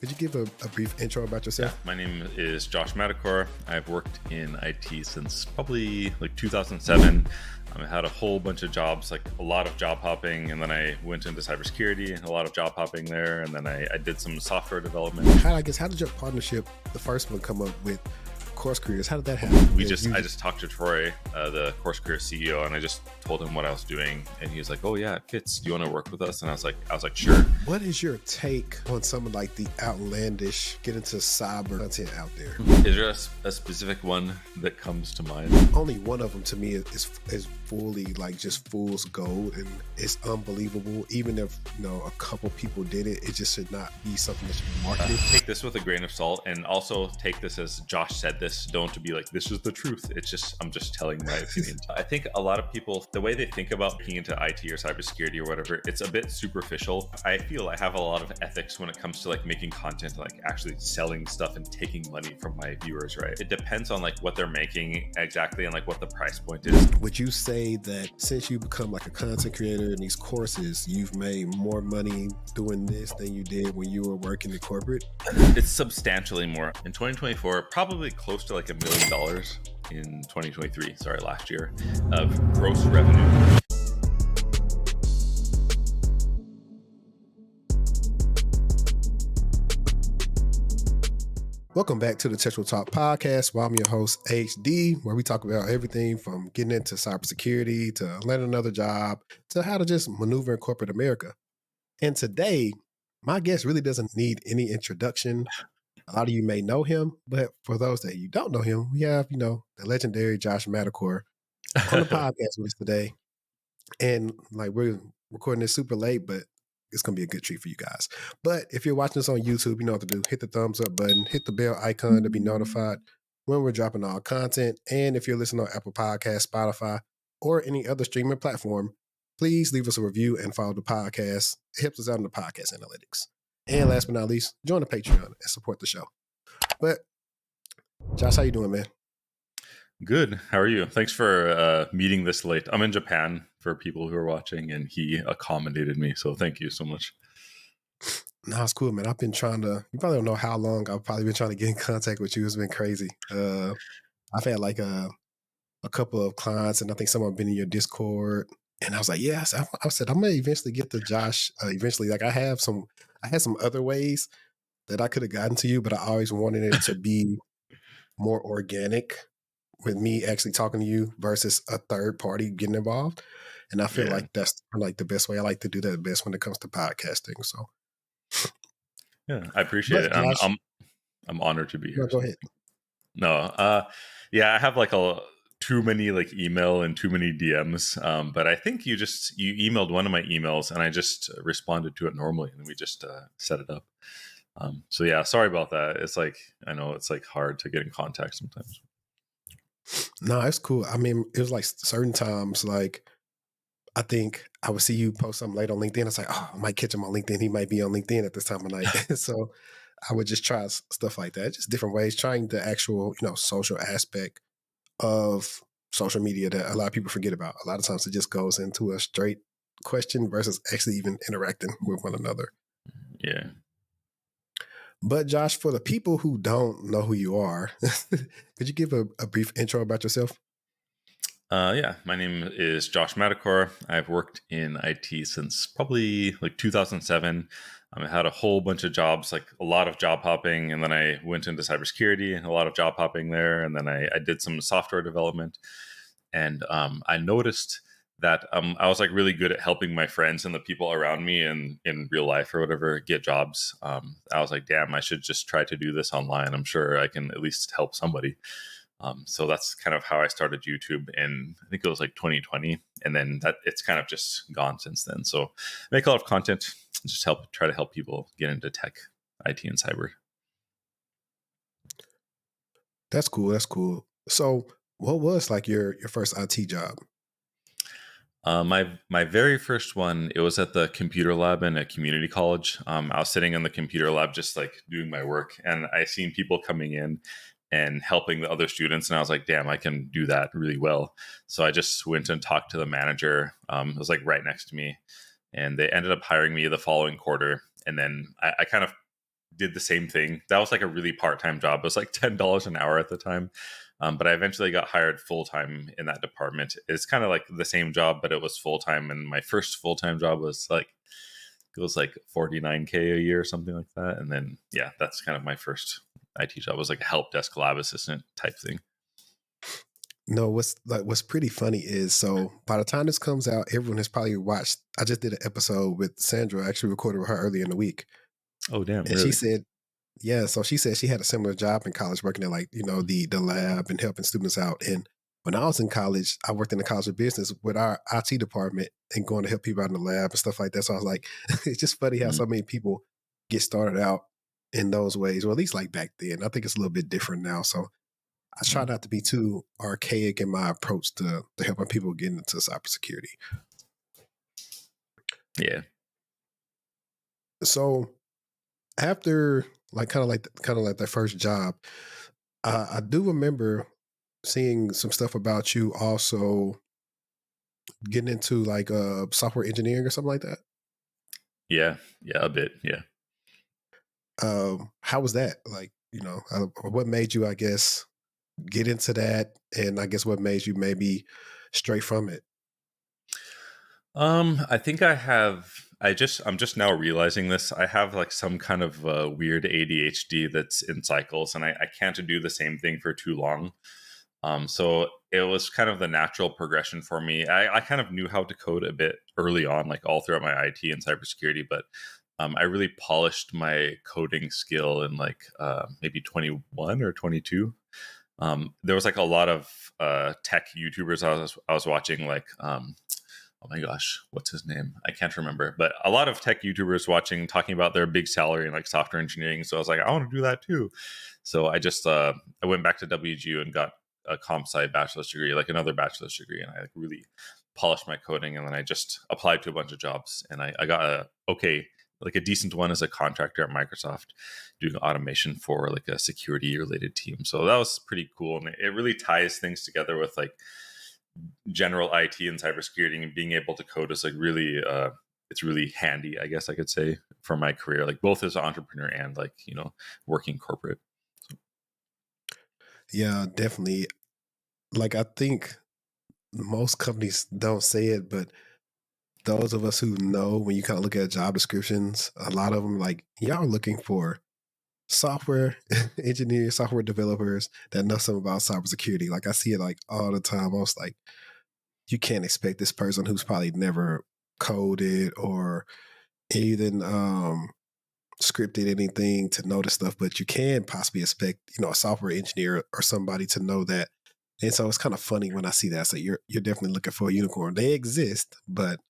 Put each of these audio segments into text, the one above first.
Could you give a brief intro about Yeah, yourself? my name is Josh Madakor. I've worked in IT since probably like 2007. I had a whole bunch of jobs, like a lot of job hopping, and then I went into cybersecurity and a lot of job hopping there, and then I did some software development. How did your partnership, the first one, come up with Course Careers? How did that happen? I just talked to Troy, the Course Career CEO, and I just told him what I was doing, and he was like, "Oh yeah, it fits. Do you want to work with us?" And I was like, "Sure." What is your take on some of like the outlandish get into cyber content out there? Is there a specific one that comes to mind? Only one of them to me is fully like just fool's gold, and it's unbelievable. Even if a couple people did it, it just should not be something that should be marketed. Take this with a grain of salt, and also take this as Josh said this. Don't be like, this is the truth. I'm just telling my opinion. I think a lot of people, the way they think about getting into IT or cybersecurity or whatever, it's a bit superficial. I feel I have a lot of ethics when it comes to like making content, like actually selling stuff and taking money from my viewers, right? It depends on like what they're making exactly and like what the price point is. Would you say that since you become like a content creator in these courses, you've made more money doing this than you did when you were working in corporate? It's substantially more. In 2024, probably close to like $1 million in 2023, last year, of gross revenue. Welcome back to the TechTual Talk podcast, where I'm your host, HD, where we talk about everything from getting into cybersecurity to landing another job to how to just maneuver in corporate America. And today, my guest really doesn't need any introduction. A lot of you may know him, but for those that you don't know him, we have, the legendary Josh Madakor on the podcast with us today. And like we're recording this super late, but it's going to be a good treat for you guys. But if you're watching this on YouTube, you know what to do. Hit the thumbs up button, hit the bell icon to be notified when we're dropping our content. And if you're listening on Apple Podcasts, Spotify, or any other streaming platform, please leave us a review and follow the podcast. It helps us out in the podcast analytics. And last but not least, join the Patreon and support the show. But Josh, how you doing, man? Good. How are you? Thanks for meeting this late. I'm in Japan for people who are watching, and he accommodated me. So thank you so much. No, it's cool, man. I've been trying to, you probably don't know how long I've probably been trying to get in contact with you. It's been crazy. I've had like a couple of clients, and I think someone been in your Discord. And I was like, yes, I said, I'm going to eventually get to Josh eventually. Like I had some other ways that I could have gotten to you, but I always wanted it to be more organic with me actually talking to you versus a third party getting involved. And I feel like that's like the best way. I like to do that best when it comes to podcasting. So yeah, I appreciate it. Josh, I'm honored to be here. no, go ahead. No, I have like too many like email and too many DMs. But I think you emailed one of my emails, and I just responded to it normally, and we just set it up. So yeah, sorry about that. It's like, I know it's like hard to get in contact sometimes. No, it's cool. I mean, it was like certain times, like I think I would see you post something late on LinkedIn. It's like, oh, I might catch him on LinkedIn. He might be on LinkedIn at this time of night. So I would just try stuff like that, just different ways, trying the actual, social aspect of social media that a lot of people forget about. A lot of times it just goes into a straight question versus actually even interacting with one another. Yeah. But Josh, for the people who don't know who you are, could you give a brief intro about yourself? Yeah, my name is Josh Madakor. I've worked in IT since probably like 2007. I had a whole bunch of jobs, like a lot of job hopping, and then I went into cybersecurity and a lot of job hopping there, and then I did some software development, and I noticed that I was like really good at helping my friends and the people around me in real life or whatever get jobs. I was like, damn, I should just try to do this online. I'm sure I can at least help somebody. So that's kind of how I started YouTube in, I think it was like 2020. And then that it's kind of just gone since then. So I make a lot of content, just try to help people get into tech, IT, and cyber. That's cool. That's cool. So what was like your first IT job? My very first one, it was at the computer lab in a community college. I was sitting in the computer lab just like doing my work, and I seen people coming in and helping the other students, and I was like, damn, I can do that really well. So I just went and talked to the manager. It was like right next to me, and they ended up hiring me the following quarter. And then I kind of did the same thing. That was like a really part-time job. It was like $10 an hour at the time. But I eventually got hired full-time in that department. It's kind of like the same job, but it was full-time. And my first full-time job was like, it was like 49K a year or something like that. And then, yeah, that's kind of my first IT job. It was like a help desk lab assistant type thing. No, what's pretty funny is, so by the time this comes out, everyone has probably watched. I just did an episode with Sandra. I actually recorded with her earlier in the week, Oh, damn, and she really? said, yeah. So she said she had a similar job in college, working at, like, the lab and helping students out. And when I was in college, I worked in the College of Business with our IT department and going to help people out in the lab and stuff like that. So I was like, it's just funny how Mhm. so many people get started out in those ways, or at least like back then. I think it's a little bit different now. So I try Mhm. not to be too archaic in my approach to helping people get into cybersecurity. Yeah. So after, like, kind of like that first job, I do remember seeing some stuff about you also getting into like software engineering or something like that. Yeah. Yeah. A bit. Yeah. How was that? Like, what made you, I guess, get into that, and I guess what made you maybe stray from it? I think I'm just now realizing this. I have like some kind of weird ADHD that's in cycles, and I can't do the same thing for too long. So it was kind of the natural progression for me. I kind of knew how to code a bit early on, like all throughout my IT and cybersecurity, but I really polished my coding skill in like maybe 21 or 22. There was like a lot of tech YouTubers I was watching, like oh my gosh, what's his name? I can't remember. But a lot of tech YouTubers watching talking about their big salary in like software engineering. So I was like, I want to do that too. So I went back to WGU and got a comp sci bachelor's degree, like another bachelor's degree, and I like really polished my coding. And then I just applied to a bunch of jobs, and I got like a decent one as a contractor at Microsoft, doing automation for like a security related team. So that was pretty cool, and it really ties things together with like general IT and cybersecurity, and being able to code is like really it's really handy, I guess I could say, for my career, like both as an entrepreneur and like, working corporate. Yeah, definitely. Like, I think most companies don't say it, but those of us who know, when you kind of look at job descriptions, a lot of them, like, y'all are looking for software engineers, software developers that know something about cybersecurity. Like, I see it like all the time. I was like, you can't expect this person who's probably never coded or even scripted anything to know this stuff, but you can possibly expect, a software engineer or somebody to know that. And so it's kind of funny when I see that. So you're definitely looking for a unicorn. They exist, but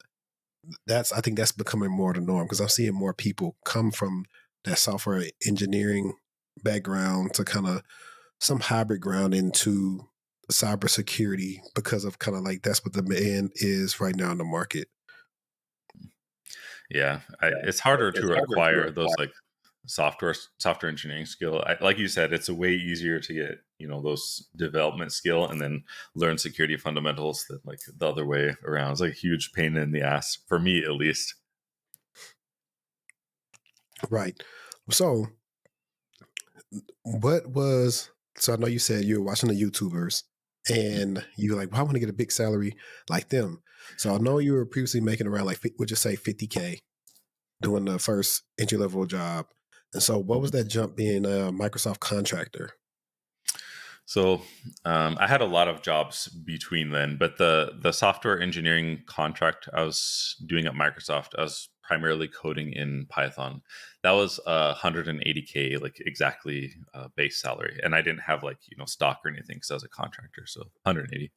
I think that's becoming more the norm, because I'm seeing more people come from that software engineering background to kind of some hybrid ground into cybersecurity, because of kind of like that's what the demand is right now in the market. Yeah, Yeah, it's harder it's to harder to acquire those acquire. like software engineering skill. Like you said, it's a way easier to get those development skill and then learn security fundamentals than like the other way around. It's like a huge pain in the ass for me, at least. Right. So what was so I know you said you were watching the YouTubers and you were like, well, I want to get a big salary like them. So I know you were previously making around, like, would just say 50K doing the first entry level job. And so what was Mhm. that jump being a Microsoft contractor? So I had a lot of jobs between then, but the software engineering contract I was doing at Microsoft, I was primarily coding in Python. That was 180K, like exactly base salary, and I didn't have like stock or anything because I was a contractor. So 180.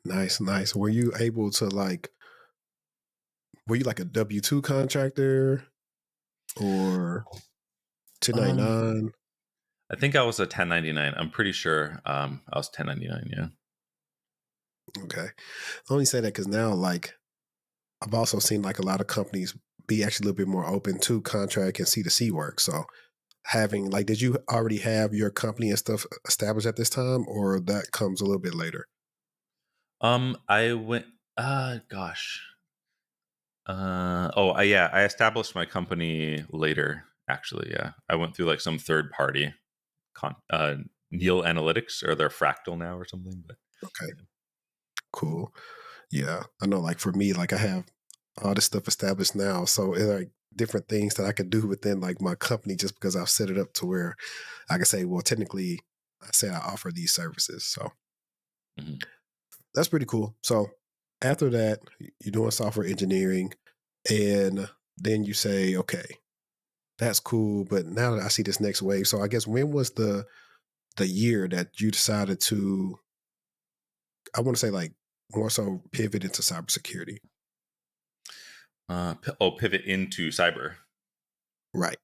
Nice, nice. Were you like a W-2 contractor or Um, 1099? I think I was a 1099. I'm pretty sure I was 1099. Yeah. Okay. I only say that because now, like, I've also seen like a lot of companies be actually a little bit more open to contract and C2C work. So having, like, did you already have your company and stuff established at this time, or that comes a little bit later? I went. Gosh. Yeah, I established my company later. actually. Yeah, I went through like some third party Neil Analytics, or their Fractal now or something. But Okay, yeah. cool. Yeah, I know. Like for me, like I have all this stuff established now, so it's like different things that I could do within like my company just because I've set it up to where I can say, well, technically, I say I offer these services. So Mhm. that's pretty cool. So after that, you're doing software engineering, and then you say, okay, that's cool. But now that I see this next wave, so I guess when was the year that you decided to, I want to say like more so pivot into cybersecurity? Pivot into cyber. Right.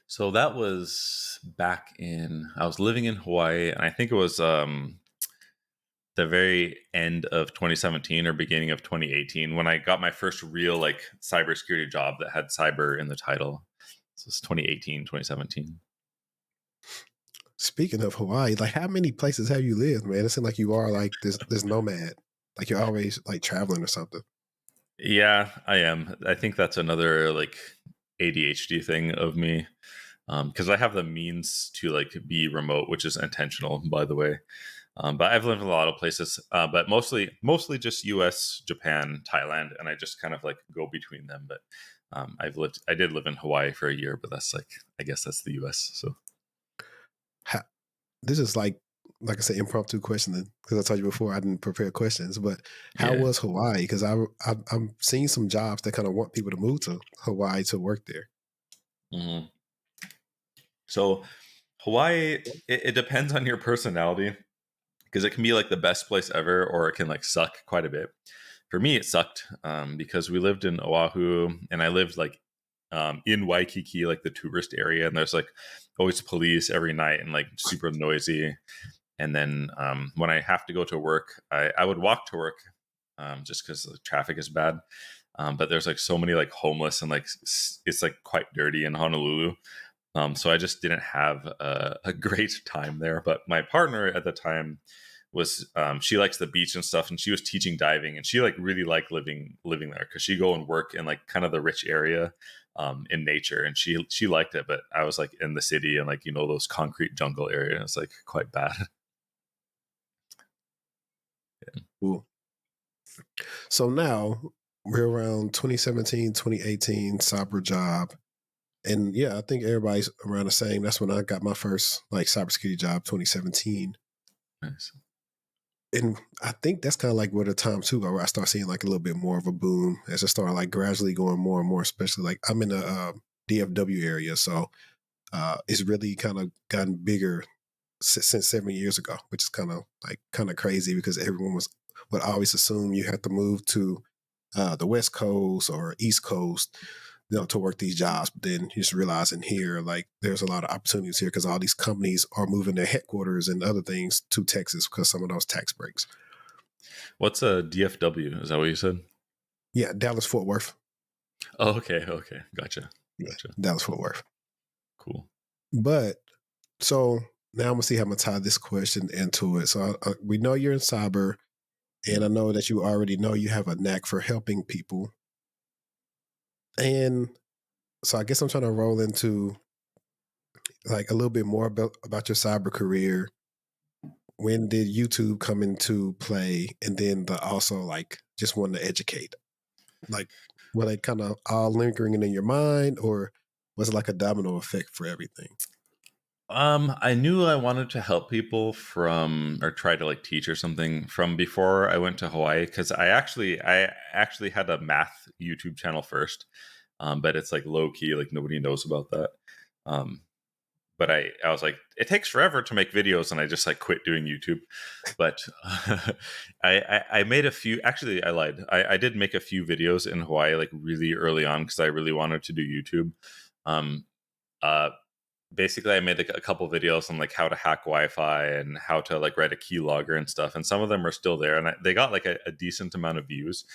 So that was back in, I was living in Hawaii, and I think it was the very end of 2017 or beginning of 2018 when I got my first real like cybersecurity job that had cyber in the title. So it's 2018, 2017. Speaking of Hawaii, like how many places have you lived, man? It seems like you are like this nomad. Like you're always like traveling or something. Yeah, I am. I think that's another like ADHD thing of me, because I have the means to like be remote, which is intentional, by the way. But I've lived in a lot of places, but mostly just U.S., Japan, Thailand, and I just kind of like go between them. But I did live in Hawaii for a year, but that's like, I guess that's the U.S. So How, this is like I said, impromptu question because I told you before I didn't prepare questions. But how yeah. was Hawaii? Because I'm seeing some jobs that kind of want people to move to Hawaii to work there. hmm So Hawaii, it depends on your personality, because it can be like the best place ever, or it can like suck quite a bit. For me, it sucked, because we lived in Oahu, and I lived like in Waikiki, like the tourist area, and there's like always police every night and like super noisy. And then when I have to go to work, I would walk to work, just because the traffic is bad. But there's like so many like homeless, and like it's like quite dirty in Honolulu. So I just didn't have a great time there. But my partner at the time was, she likes the beach and stuff, and she was teaching diving, and she like really liked living there because she go and work in like kind of the rich area, in nature, and she liked it. But I was like in the city, and like those concrete jungle areas, it's like quite bad. Cool. So now we're around 2017, 2018 cyber job. And yeah, I think everybody's around the same. That's when I got my first like cybersecurity job, 2017. Nice. And I think that's kind of like where the time too, where I start seeing like a little bit more of a boom as I start like gradually going more and more, especially like I'm in the DFW area. So it's really kind of gotten bigger since 7 years ago, which is kind of crazy because everyone would always assume you have to move to the West Coast or East Coast, to work these jobs. But then you just realizing here, like there's a lot of opportunities here because all these companies are moving their headquarters and other things to Texas because some of those tax breaks. What's a DFW? Is that what you said? Yeah, Dallas Fort Worth. Oh, okay, okay, gotcha, Yeah, gotcha. Dallas Fort Worth. Cool. But so now I'm gonna see how I'm gonna tie this question into it. So we know you're in cyber, and I Mm. know that you already know you have a knack for helping people. And so I guess I'm trying to roll into like a little bit more about your cyber career. When did YouTube come into play? And then the also like just wanting to educate. Like were they kind of all lingering in your mind, or was it like a domino effect for everything? I knew I wanted to help people from, or try to like teach or something from before I went to Hawaii, because I actually had a math YouTube channel first, but it's like low key, like nobody knows about that. Um, but I was like, it takes forever to make videos, and I just like quit doing YouTube. But I made a few. Actually, I lied. I did make a few videos in Hawaii like really early on because I really wanted to do YouTube. Um, uh, Basically, I made like a couple videos on like how to hack Wi-Fi and how to like write a keylogger and stuff, and some of them are still there, and they got like a decent amount of views.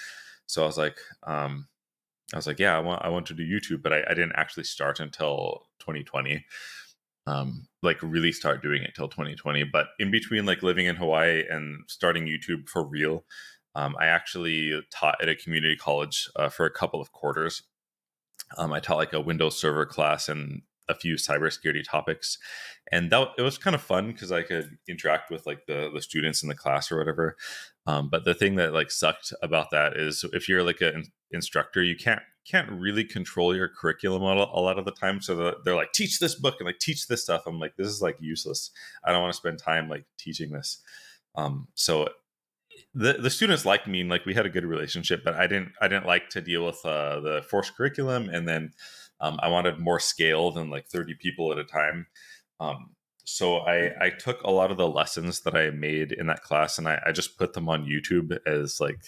So I was like, yeah, I want to do YouTube, but I didn't actually start until 2020. Like really start doing it till 2020. But in between like living in Hawaii and starting YouTube for real, I actually taught at a community college for a couple of quarters. I taught like a Windows Server class and a few cybersecurity topics, and it was kind of fun because I could interact with like the students in the class or whatever. But the thing that like sucked about that is if you're like an instructor, you can't really control your curriculum a lot of the time. So they're like, teach this book and like teach this stuff. I'm like, this is like useless. I don't want to spend time like teaching this. So the students liked me and like we had a good relationship, but I didn't like to deal with the forced curriculum, and then I wanted more scale than like 30 people at a time. So I took a lot of the lessons that I made in that class and I just put them on YouTube as like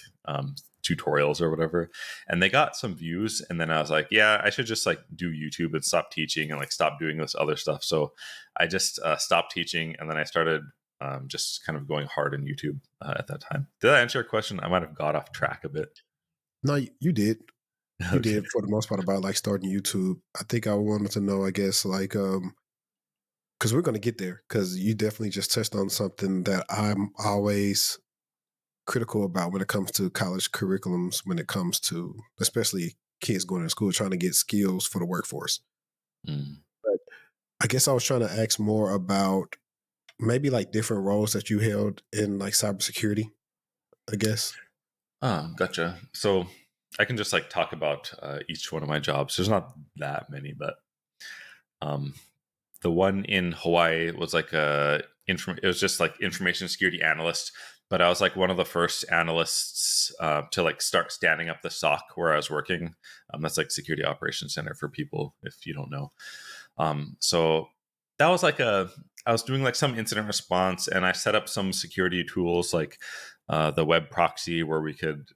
tutorials or whatever, and they got some views. And then I was like, yeah, I should just like do YouTube and stop teaching and like stop doing this other stuff. So I just stopped teaching, and then I started just kind of going hard on YouTube at that time. Did that answer your question? I might have got off track a bit. No, you did. You Okay. did for the most part about like starting YouTube. I think I wanted to know, I guess, like, because we're going to get there, because you definitely just touched on something that I'm always critical about when it comes to college curriculums, when it comes to especially kids going to school trying to get skills for the workforce. Mm. But I guess I was trying to ask more about maybe like different roles that you held in like cybersecurity, I guess. Gotcha. So I can just like talk about each one of my jobs. There's not that many, but um, the one in Hawaii was like it was just like information security analyst, but I was like one of the first analysts to like start standing up the SOC where I was working. That's like Security Operations Center for people if you don't know. So that was like I was doing like some incident response, and I set up some security tools like the web proxy where we could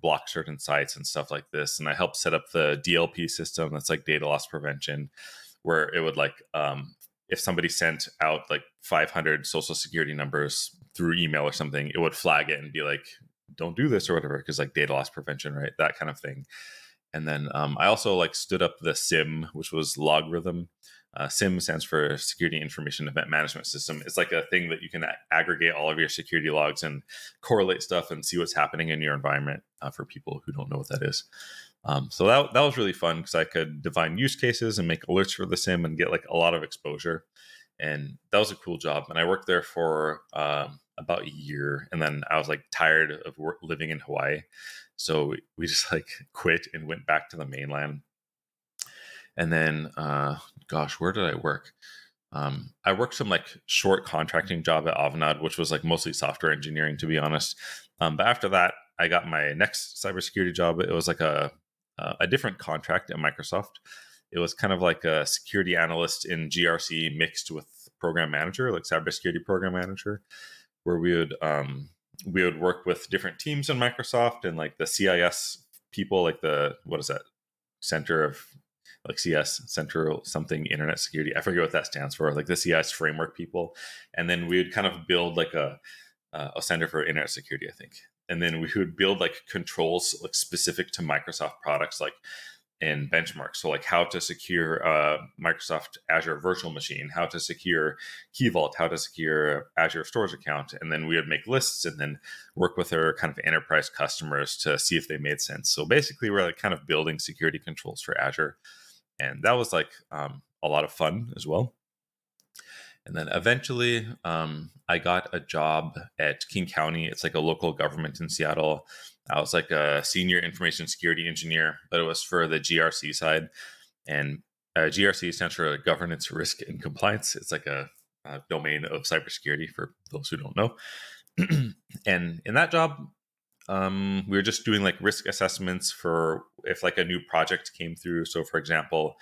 block certain sites and stuff like this. And I helped set up the DLP system that's like data loss prevention, where it would like if somebody sent out like 500 social security numbers through email or something, it would flag it and be like, don't do this or whatever, because like data loss prevention, right? That kind of thing. And then I also like stood up the SIM, which was logarithm. SIM stands for Security Information Event Management System. It's like a thing that you can aggregate all of your security logs and correlate stuff and see what's happening in your environment for people who don't know what that is. So that was really fun because I could define use cases and make alerts for the SIM and get like a lot of exposure. And that was a cool job. And I worked there for about a year, and then I was like tired of living in Hawaii, so we just like quit and went back to the mainland. And then, gosh, where did I work? I worked some like short contracting job at Avanade, which was like mostly software engineering, to be honest. But after that, I got my next cybersecurity job. It was like a different contract at Microsoft. It was kind of like a security analyst in GRC mixed with program manager, like cybersecurity program manager, where we would work with different teams in Microsoft and like the CIS people, like the what is that center of like CS Central something Internet Security. I forget what that stands for. Like the CIS framework people, and then we would kind of build like a center for Internet Security, I think. And then we would build like controls like specific to Microsoft products, like and benchmarks. So like how to secure Microsoft Azure virtual machine, how to secure Key Vault, how to secure Azure storage account. And then we would make lists and then work with our kind of enterprise customers to see if they made sense. So basically we're like kind of building security controls for Azure. And that was like a lot of fun as well. And then eventually, I got a job at King County. It's like a local government in Seattle. I was like a senior information security engineer, but it was for the GRC side. And GRC stands for Governance, Risk, and Compliance. It's like a domain of cybersecurity for those who don't know. And in that job, we were just doing like risk assessments for if like a new project came through. So, for example,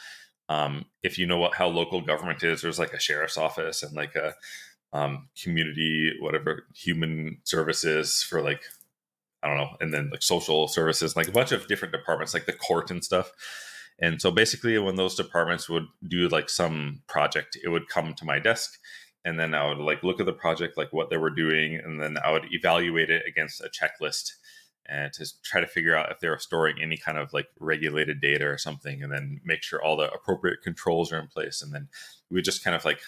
if you know how local government is, there's like a sheriff's office and like a community, whatever, human services for like, I don't know, and then like social services, like a bunch of different departments, like the court and stuff. And so basically, when those departments would do like some project, it would come to my desk. And then I would like look at the project, like what they were doing, and then I would evaluate it against a checklist and to try to figure out if they were storing any kind of like regulated data or something, and then make sure all the appropriate controls are in place. And then we would just kind of like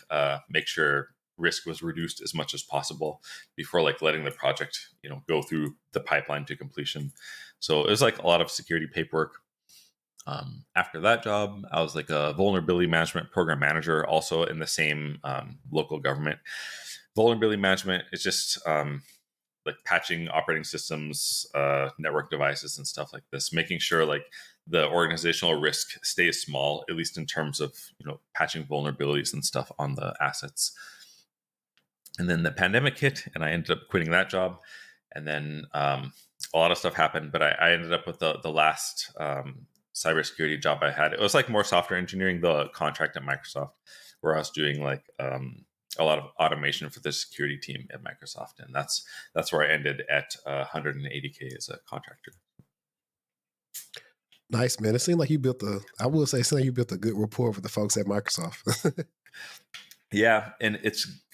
make sure risk was reduced as much as possible before like letting the project, go through the pipeline to completion. So it was like a lot of security paperwork. After that job, I was like a vulnerability management program manager, also in the same local government. Vulnerability management is just like patching operating systems, network devices, and stuff like this, making sure like the organizational risk stays small, at least in terms of patching vulnerabilities and stuff on the assets. And then the pandemic hit, and I ended up quitting that job. And then a lot of stuff happened, but I ended up with the last cybersecurity job I had. It was like more software engineering, the contract at Microsoft, where I was doing like a lot of automation for the security team at Microsoft, and that's where I ended at 180K as a contractor. Nice, man. It seemed like you built I will say, it seemed like you built a good rapport with the folks at Microsoft. Yeah, and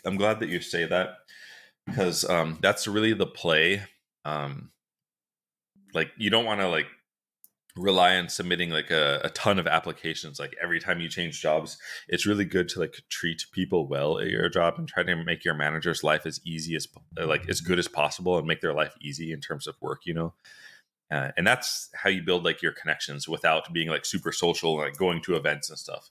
I'm glad that you say that, because that's really the play. Like you don't want to like rely on submitting like a ton of applications like every time you change jobs. It's really good to like treat people well at your job and try to make your manager's life as easy as like as good as possible and make their life easy in terms of work, and that's how you build like your connections without being like super social and like going to events and stuff.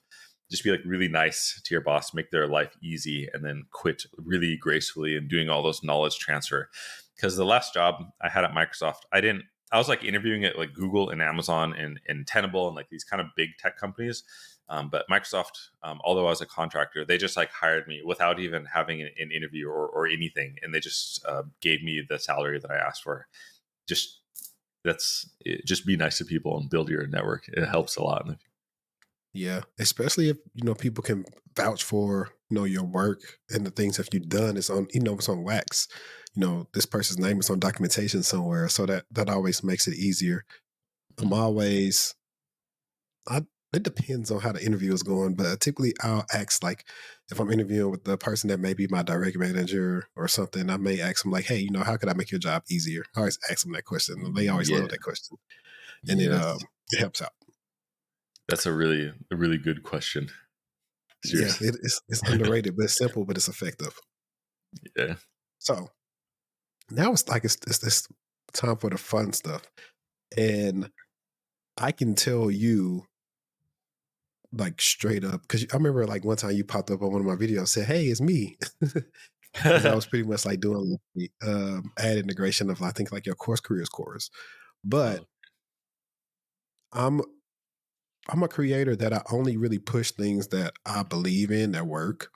Just be like really nice to your boss, make their life easy, and then quit really gracefully and doing all those knowledge transfer. Because the last job I had at Microsoft, I was like interviewing at like Google and Amazon and Tenable and like these kind of big tech companies. But Microsoft, although I was a contractor, they just like hired me without even having an interview or anything. And they just gave me the salary that I asked for. Just just be nice to people and build your network. It helps a lot. Yeah, especially if people can vouch for your work and the things that you've done. It's on it's on wax. This person's name is on documentation somewhere, so that always makes it easier. I'm always I It depends on how the interview is going, but typically I'll ask, like, if I'm interviewing with the person that may be my direct manager or something, I may ask them like, hey, how could I make your job easier? I always ask them that question. And they always Yeah. love that question, and Yes. it helps out. That's a really good question. Yeah, Seriously. it's underrated, but it's simple, but it's effective. Yeah. So now it's like it's this time for the fun stuff, and I can tell you like straight up because I remember like one time you popped up on one of my videos, said, "Hey, it's me," because I was pretty much like doing the ad integration of I think like your course careers course. But Oh. I'm I'm a creator that I only really push things that I believe in that work.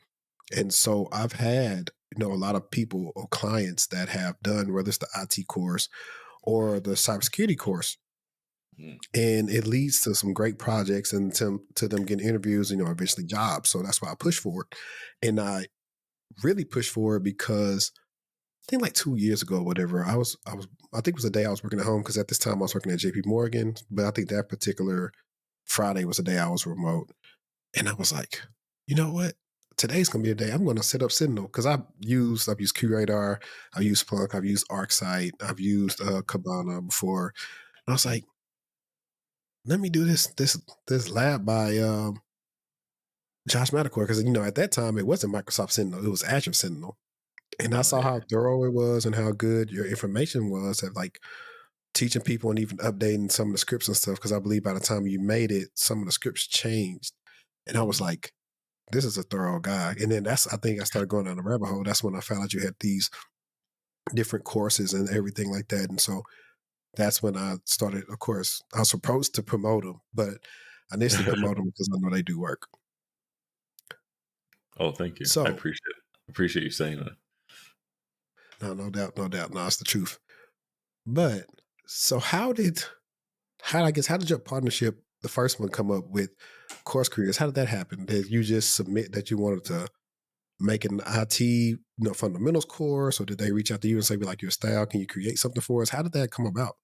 And so I've had, a lot of people or clients that have done whether it's the IT course or the cybersecurity course. Mm. And it leads to some great projects and to them getting interviews, eventually jobs. So that's why I push for it. And I really push for it because I think like 2 years ago, or whatever, I think it was a day I was working at home because at this time I was working at JP Morgan. But I think that particular Friday was the day I was remote. And I was like, you know what? Today's gonna be a day I'm gonna set up Sentinel because I've used QRadar, I've used Splunk, I've used ArcSight, I've used Kibana before. And I was like, let me do this lab by Josh Madakor because at that time it wasn't Microsoft Sentinel, it was Azure Sentinel. And I Oh saw yeah. how thorough it was and how good your information was at like teaching people and even updating some of the scripts and stuff. Because I believe by the time you made it, some of the scripts changed. And I was Mm. like, this is a thorough guy. And then I think I started going down the rabbit hole. That's when I found out you had these different courses and everything like that. And so that's when I started, of course, I was supposed to promote them, but I initially promote them because I know they do work. Oh, thank you. I So, appreciate you saying that. no, no doubt, no doubt. No, it's the truth. But so how did your partnership, the first one, come up with Course Careers? How did that happen? Did you just submit that you wanted to make an IT, fundamentals course, or did they reach out to you and say, "We like your style. Can you create something for us?" How did that come about?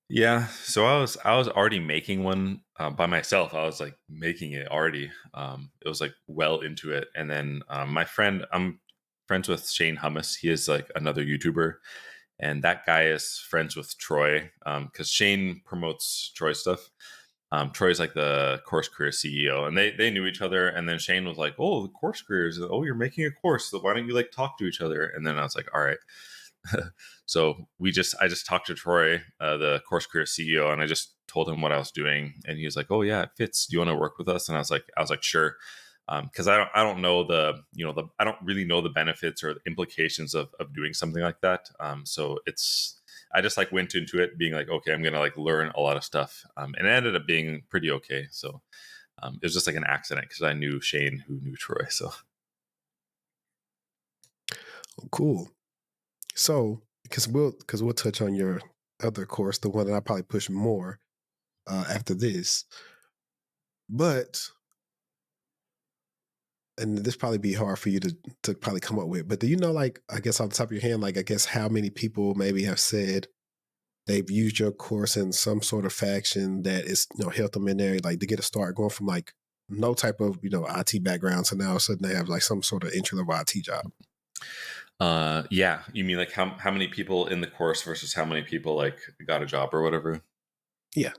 Yeah, so I was already making one by myself. I was like making it already. It was like well into it, and then I'm friends with Shane Hummus. He is like another YouTuber, and that guy is friends with Troy because Shane promotes Troy stuff. Troy's like the course career CEO, and they knew each other. And then Shane was like, "Oh, the course careers. Oh, you're making a course. So why don't you like talk to each other?" And then I was like, "All right." So I just talked to Troy, the course career CEO, and I just told him what I was doing, and he was like, "Oh yeah, it fits. Do you want to work with us?" And I was like, "Sure," because I don't know I don't really know the benefits or the implications of doing something like that. So I just like went into it being like, okay, I'm gonna like learn a lot of stuff, and it ended up being pretty okay. So it was just like an accident because I knew Shane, who knew Troy. So Cool. So, because we'll touch on your other course, the one that I probably push more after this, but and this probably be hard for you to probably come up with. But do you know, like, I guess off the top of your hand, like, I guess how many people maybe have said they've used your course in some sort of faction that is, helped them in there, like to get a start going from like no type of, IT background to now all of a sudden they have like some sort of entry level IT job. yeah, you mean like how many people in the course versus how many people like got a job or whatever? Yeah.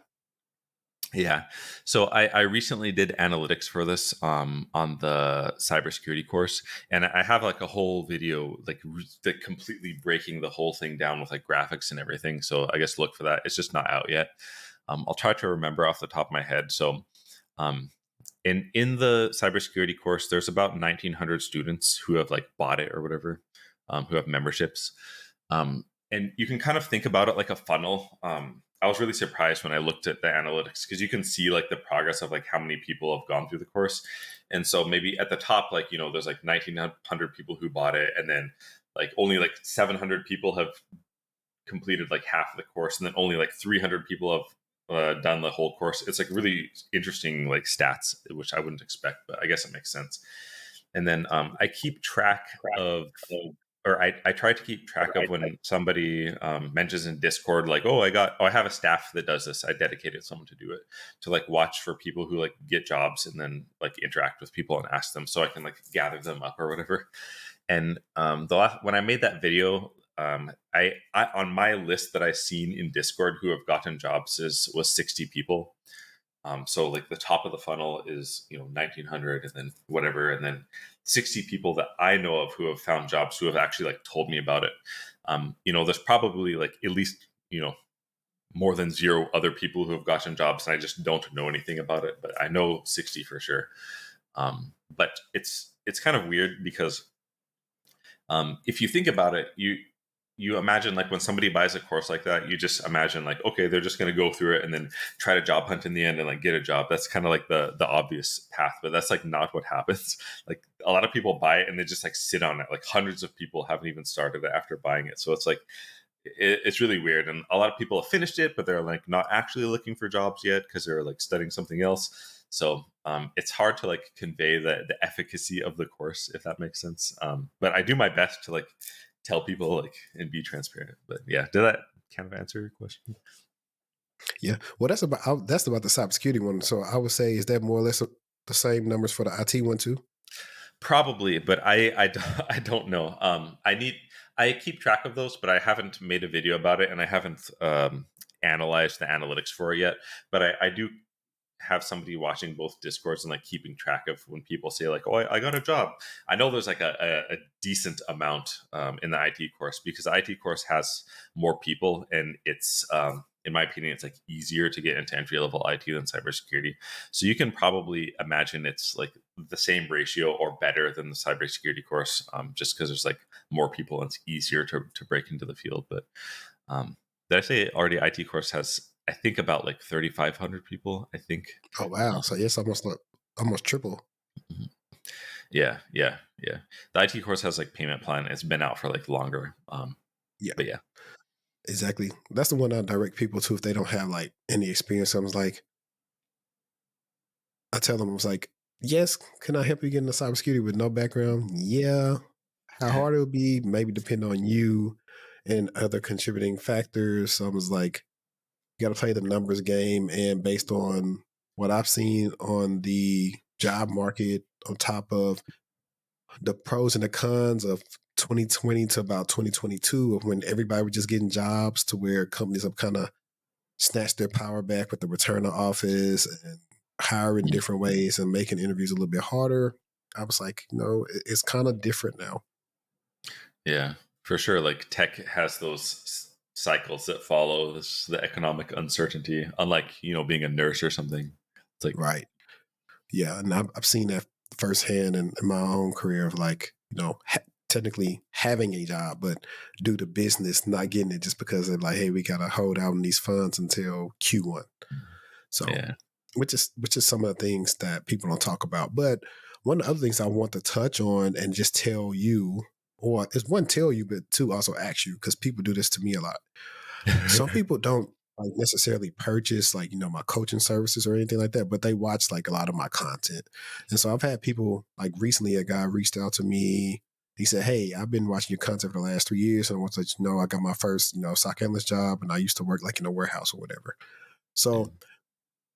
Yeah. So I recently did analytics for this on the cybersecurity course, and I have like a whole video like completely breaking the whole thing down with like graphics and everything. So I guess look for that. It's just not out yet. I'll try to remember off the top of my head. So um, in the cybersecurity course, there's about 1,900 students who have like bought it or whatever, who have memberships. And you can kind of think about it like a funnel. I was really surprised when I looked at the analytics because you can see like the progress of like how many people have gone through the course. And so maybe at the top, like, there's like 1,900 people who bought it. And then like only like 700 people have completed like half of the course. And then only like 300 people have done the whole course. It's like really interesting like stats, which I wouldn't expect, but I guess it makes sense. And then I keep track of, or I try to keep track of when somebody mentions in Discord, like, oh, I have a staff that does this. I dedicated someone to do it, to like watch for people who like get jobs and then like interact with people and ask them so I can like gather them up or whatever. And when I made that video, I on my list that I seen in Discord who have gotten jobs was 60 people. So like the top of the funnel is 1,900 and then whatever, and then 60 people that I know of who have found jobs who have actually like told me about it. There's probably like at least more than zero other people who have gotten jobs, and I just don't know anything about it. But I know 60 for sure. But it's kind of weird because if you think about it, you imagine like when somebody buys a course like that, you just imagine like, okay, they're just going to go through it and then try to job hunt in the end and like get a job. That's kind of like the obvious path, but that's like not what happens. Like a lot of people buy it and they just like sit on it. Like hundreds of people haven't even started it after buying it. So it's like it's really weird, and a lot of people have finished it but they're like not actually looking for jobs yet because they're like studying something else. So it's hard to like convey the efficacy of the course, if that makes sense. But I do my best to like tell people like and be transparent. But yeah, did that kind of answer your question? Yeah. Well, that's about the cybersecurity one. So I would say, is that more or less the same numbers for the IT one too? Probably, but I don't know. I keep track of those, but I haven't made a video about it, and I haven't analyzed the analytics for it yet. But I do have somebody watching both discords and like keeping track of when people say like, oh, I got a job. I know there's like a decent amount in the IT course because the IT course has more people, and it's in my opinion, it's like easier to get into entry level IT than cybersecurity. So you can probably imagine it's like the same ratio or better than the cybersecurity course, just because there's like more people and it's easier to break into the field. But did I say already IT course has, I think, about like 3,500 people, I think. Oh wow. So Um, it's almost like almost triple. mhm. Yeah. The IT course has like payment plan. It's been out for like longer. Yeah. But yeah. Exactly. That's the one I direct people to if they don't have like any experience. I was like, I tell them, I was like, yes, can I help you get into cybersecurity with no background? Yeah. How hard it would be, maybe depend on you and other contributing factors. So I was like, you got to play the numbers game. And based on what I've seen on the job market, on top of the pros and the cons of 2020 to about 2022, of when everybody was just getting jobs to where companies have kind of snatched their power back with the return to office and hiring different ways and making interviews a little bit harder. I was like, it's kind of different now. Yeah, For sure, like tech has those cycles that follow the economic uncertainty, unlike being a nurse or something. It's like, Right. Yeah. And I've seen that firsthand in my own career of like, technically having a job, but due to business not getting it just because they're like, hey, we got to hold out on these funds until Q1. So, yeah. which is some of the things that people don't talk about. But one of the other things I want to touch on and just tell you, or is one, tell you, but two, also ask you, because people do this to me a lot. Some people don't like necessarily purchase like, my coaching services or anything like that, but they watch like a lot of my content. And so I've had people like recently, a guy reached out to me. He said, hey, I've been watching your content for the last 3 years. And I want to let you know I got my first, SOC analyst job, and I used to work like in a warehouse or whatever. So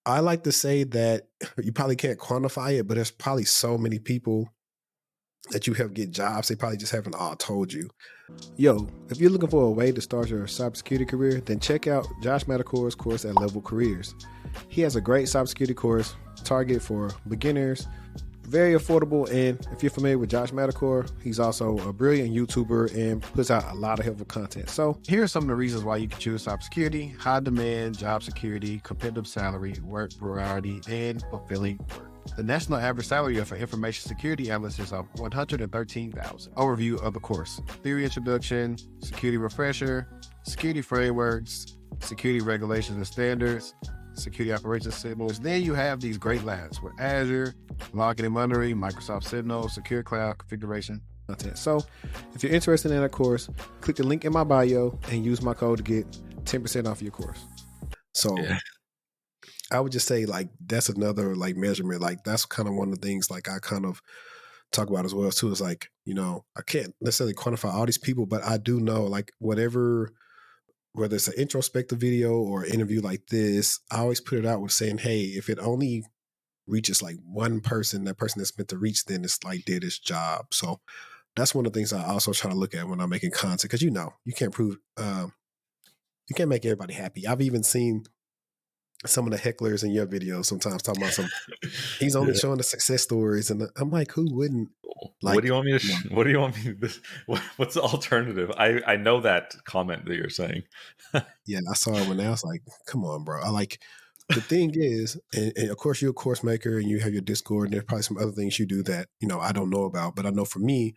I like to say that you probably can't quantify it, but there's probably so many people that you help get jobs. They probably just haven't all told you. Yo, if you're looking for a way to start your cybersecurity career, then check out Josh Madakor's course at Level Careers. He has a great cybersecurity course, target for beginners, very affordable. And if you're familiar with Josh Madakor, he's also a brilliant YouTuber and puts out a lot of helpful content. So here are some of the reasons why you can choose cybersecurity: high demand, job security, competitive salary, work variety, and fulfilling work. The national average salary of an information security analyst is of $113,000. Overview of the course: theory introduction, security refresher, security frameworks, security regulations and standards, security operations signals. Then you have these great labs with Azure, logging and monitoring, Microsoft Signal, secure cloud configuration, content. So if you're interested in that course, click the link in my bio and use my code to get 10% off your course. So I would just say like that's another like measurement. Like that's kind of one of the things like I kind of talk about as well too, is like, I can't necessarily quantify all these people, but I do know like whether it's an introspective video or an interview like this, I always put it out with saying, hey, if it only reaches like one person, that person that's meant to reach, then it's like did its job. So that's one of the things I also try to look at when I'm making content, because you can't you can't make everybody happy. I've even seen some of the hecklers in your videos sometimes talking about he's only showing the success stories, and I'm like, who wouldn't What do like? you want me to? What do you want me? What's the alternative? I know that comment that you're saying. Yeah, I saw it when I was like, come on, bro. I like the thing is, and of course you're a course maker and you have your Discord, and there's probably some other things you do that, I don't know about. But I know for me,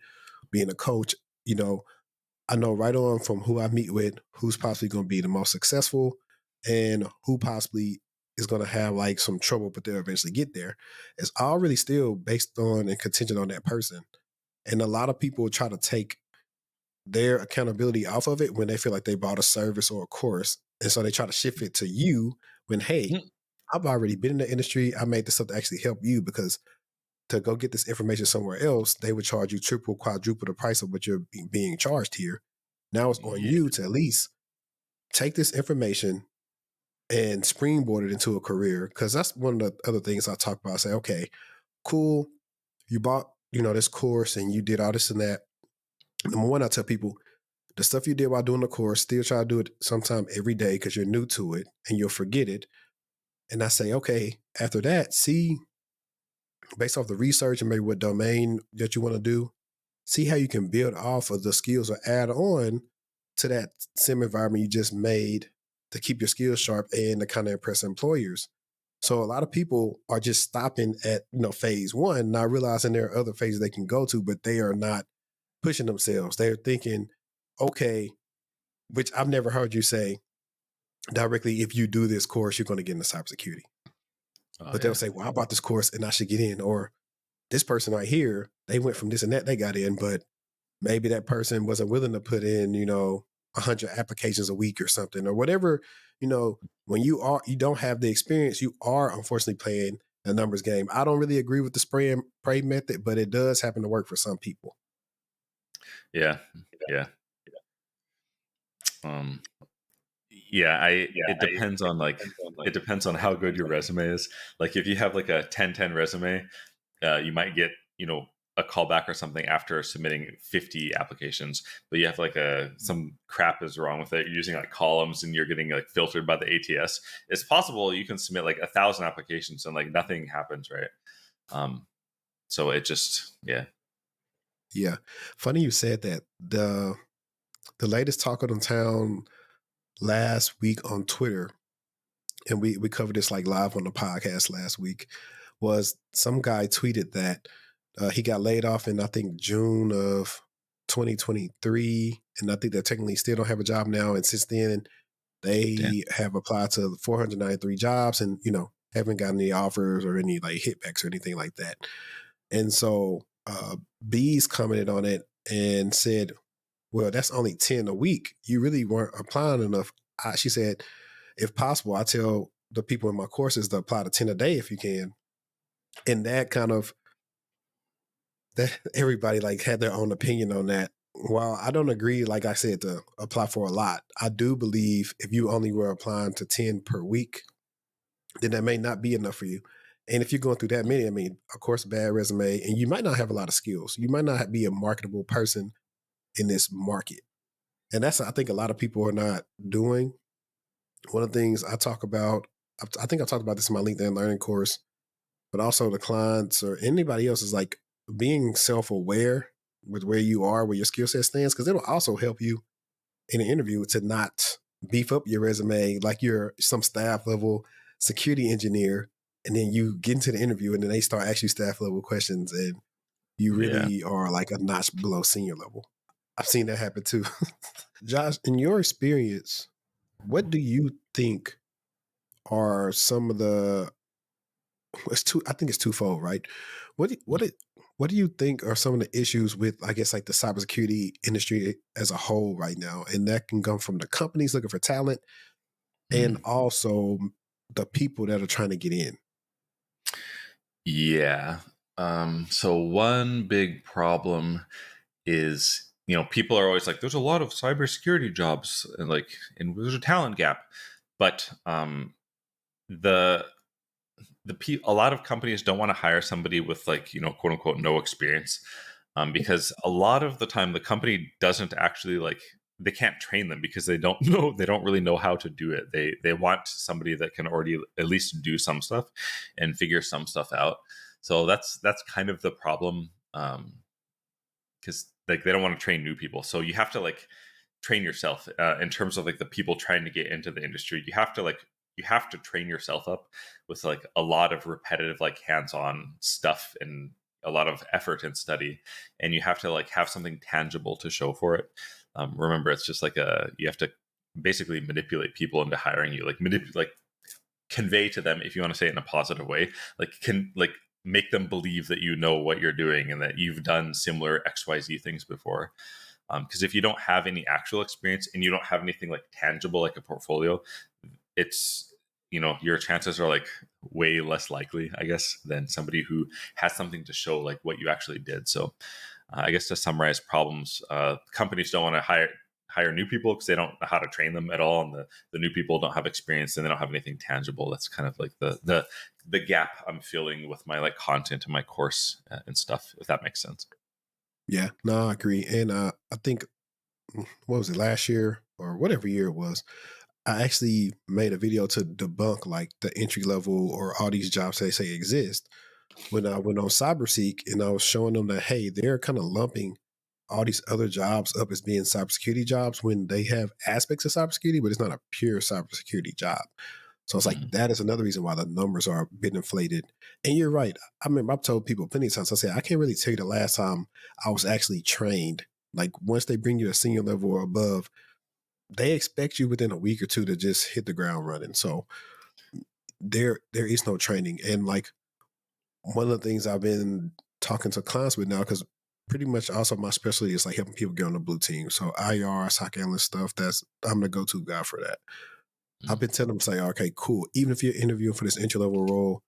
being a coach, I know right on from who I meet with, who's possibly going to be the most successful and who possibly is going to have like some trouble, but they'll eventually get there. It's all really still based on and contingent on that person. And a lot of people try to take their accountability off of it when they feel like they bought a service or a course. And so they try to shift it to you when, hey, I've already been in the industry. I made this stuff to actually help you, because to go get this information somewhere else, they would charge you triple, quadruple the price of what you're being charged here. Now it's on Yeah. you to at least take this information and springboard it into a career. Because that's one of the other things I talk about. I say, okay, cool. You bought, this course and you did all this and that. Number one, I tell people, the stuff you did while doing the course, still try to do it sometime every day because you're new to it and you'll forget it. And I say, okay, after that, see, based off the research and maybe what domain that you want to do, see how you can build off of the skills or add on to that sim environment you just made to keep your skills sharp and to kind of impress employers. So a lot of people are just stopping at, phase one, not realizing there are other phases they can go to, but they are not pushing themselves. They're thinking, okay, which I've never heard you say directly, if you do this course, you're going to get into cybersecurity. Oh But they'll yeah. say, well, I bought this course and I should get in. Or this person right here, they went from this and that, they got in, but maybe that person wasn't willing to put in, 100 applications a week or something, or whatever. When you don't have the experience, you are unfortunately playing a numbers game. I don't really agree with the spray and pray method, but it does happen to work for some people. Yeah. Yeah. Um, yeah, it depends on it depends on how good your resume is. Like if you have like a 10-10 resume, you might get, a callback or something after submitting 50 applications, but you have like some crap is wrong with it. You're using like columns and you're getting like filtered by the ATS. It's possible you can submit like 1,000 applications and like nothing happens, right? So it just, yeah. Yeah. Funny you said that. The latest talk of the town last week on Twitter, and we covered this like live on the podcast last week, was some guy tweeted that he got laid off in I think June of 2023, and I think they technically still don't have a job now. And since then, Damn. they have applied to 493 jobs, and haven't gotten any offers or any like hitbacks or anything like that. And so Bees commented on it and said, "Well, that's only 10 a week. You really weren't applying enough." She said, "If possible, I tell the people in my courses to apply to 10 a day if you can." And that kind of that everybody like had their own opinion on that. While I don't agree, like I said, to apply for a lot, I do believe if you only were applying to 10 per week, then that may not be enough for you. And if you're going through that many, I mean, of course, bad resume, and you might not have a lot of skills. You might not be a marketable person in this market. And that's, I think, a lot of people are not doing. One of the things I talk about, I think I talked about this in my LinkedIn learning course, but also the clients or anybody else is like being self-aware with where you are, where your skill set stands, because it'll also help you in an interview to not beef up your resume like you're some staff level security engineer, and then you get into the interview and then they start asking you staff level questions and you Yeah. really are like a notch below senior level. I've seen that happen too. Josh, in your experience, what do you think are some of the I think it's twofold, right? What do you think are some of the issues with, I guess, like the cybersecurity industry as a whole right now? And that can come from the companies looking for talent and Mm. also the people that are trying to get in. Yeah. So one big problem is, people are always like, there's a lot of cybersecurity jobs and there's a talent gap. But the a lot of companies don't want to hire somebody with like, quote unquote, no experience, because a lot of the time the company doesn't actually like, they can't train them because they don't know, they don't really know how to do it. They want somebody that can already at least do some stuff and figure some stuff out. So that's kind of the problem. Because like they don't want to train new people, so you have to like train yourself in terms of like the people trying to get into the industry. You have to train yourself up with like a lot of repetitive like hands-on stuff and a lot of effort and study, and you have to like have something tangible to show for it. Remember, it's just like you have to basically manipulate people into hiring you, like convey to them, if you want to say it in a positive way, like make them believe that you know what you're doing and that you've done similar XYZ things before. Because if you don't have any actual experience and you don't have anything like tangible, like a portfolio, it's, your chances are like way less likely, I guess, than somebody who has something to show like what you actually did. So I guess to summarize problems, companies don't want to hire new people because they don't know how to train them at all, and the new people don't have experience and they don't have anything tangible. That's kind of like the gap I'm feeling with my like content in my course and stuff, if that makes sense. Yeah, no, I agree. And I think, what was it, last year or whatever year it was, I actually made a video to debunk like the entry level or all these jobs they say exist. When I went on CyberSeek and I was showing them that, hey, they're kind of lumping all these other jobs up as being cybersecurity jobs when they have aspects of cybersecurity, but it's not a pure cybersecurity job. So it's like Mm. that is another reason why the numbers are a bit inflated. And you're right. I remember I've told people plenty of times, I said, I can't really tell you the last time I was actually trained. Like once they bring you to senior level or above, they expect you within a week or two to just hit the ground running. So there is no training. And like one of the things I've been talking to clients with now, because pretty much also my specialty is like helping people get on the blue team. So IR, SOC analyst stuff, I'm the go-to guy for that. I've Mm. been telling them, say, okay, cool. Even if you're interviewing for this entry level role,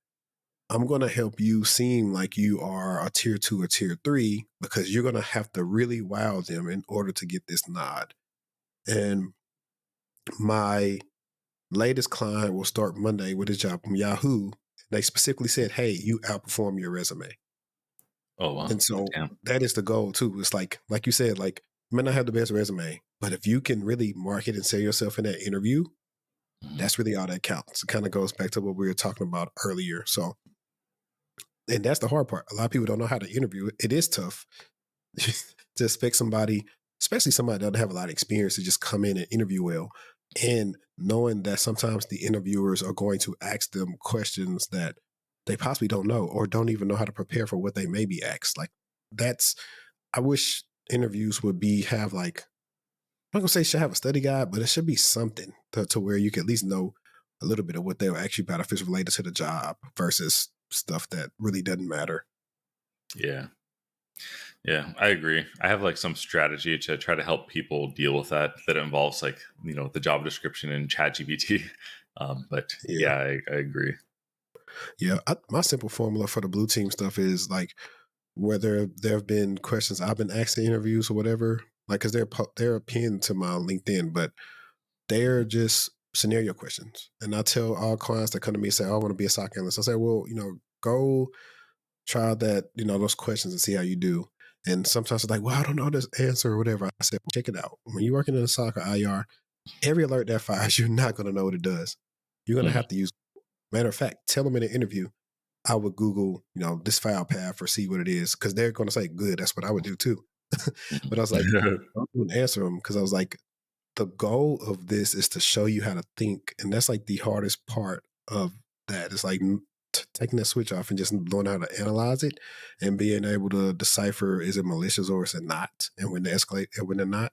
I'm going to help you seem like you are a tier 2 or tier 3 because you're going to have to really wow them in order to get this nod. And my latest client will start Monday with his job from Yahoo. They specifically said, hey, you outperform your resume. Oh wow. And so Damn. that is the goal too. It's like you said, like you may not have the best resume, but if you can really market and sell yourself in that interview, Mhm. that's really all that counts. It kind of goes back to what we were talking about earlier. So, and that's the hard part. A lot of people don't know how to interview. It is tough to expect somebody. especially somebody that doesn't have a lot of experience, to just come in and interview well. And knowing that sometimes the interviewers are going to ask them questions that they possibly don't know or don't even know how to prepare for what they may be asked. Like that's, I wish interviews would have like, I'm not gonna say should have a study guide, but it should be something to where you can at least know a little bit of what they'll actually about if it's related to the job versus stuff that really doesn't matter. Yeah. Yeah, I agree. I have like some strategy to try to help people deal with that involves like, the job description in ChatGPT. But Yeah. yeah, I agree. Yeah. My simple formula for the blue team stuff is like whether there have been questions I've been asked in interviews or whatever, like, cause they're pinned to my LinkedIn, but they're Mhm. just scenario questions. And I tell all clients that come to me and say, oh, I want to be a SOC analyst. I say, well, go try that, those questions and see how you do. And sometimes it's like, well, I don't know this answer or whatever. I said, check it out. When you're working in a SOC or IR, every alert that fires, you're not going to know what it does. You're going to Mhm. have to use, matter of fact, tell them in an interview, I would Google, this file path or see what it is. Cause they're going to say, good. That's what I would do too. But I was like, Mhm. don't answer them. Cause I was like, the goal of this is to show you how to think. And that's like the hardest part of that. It's like taking that switch off and just learning how to analyze it and being able to decipher, is it malicious or is it not? And when they escalate and when they're not,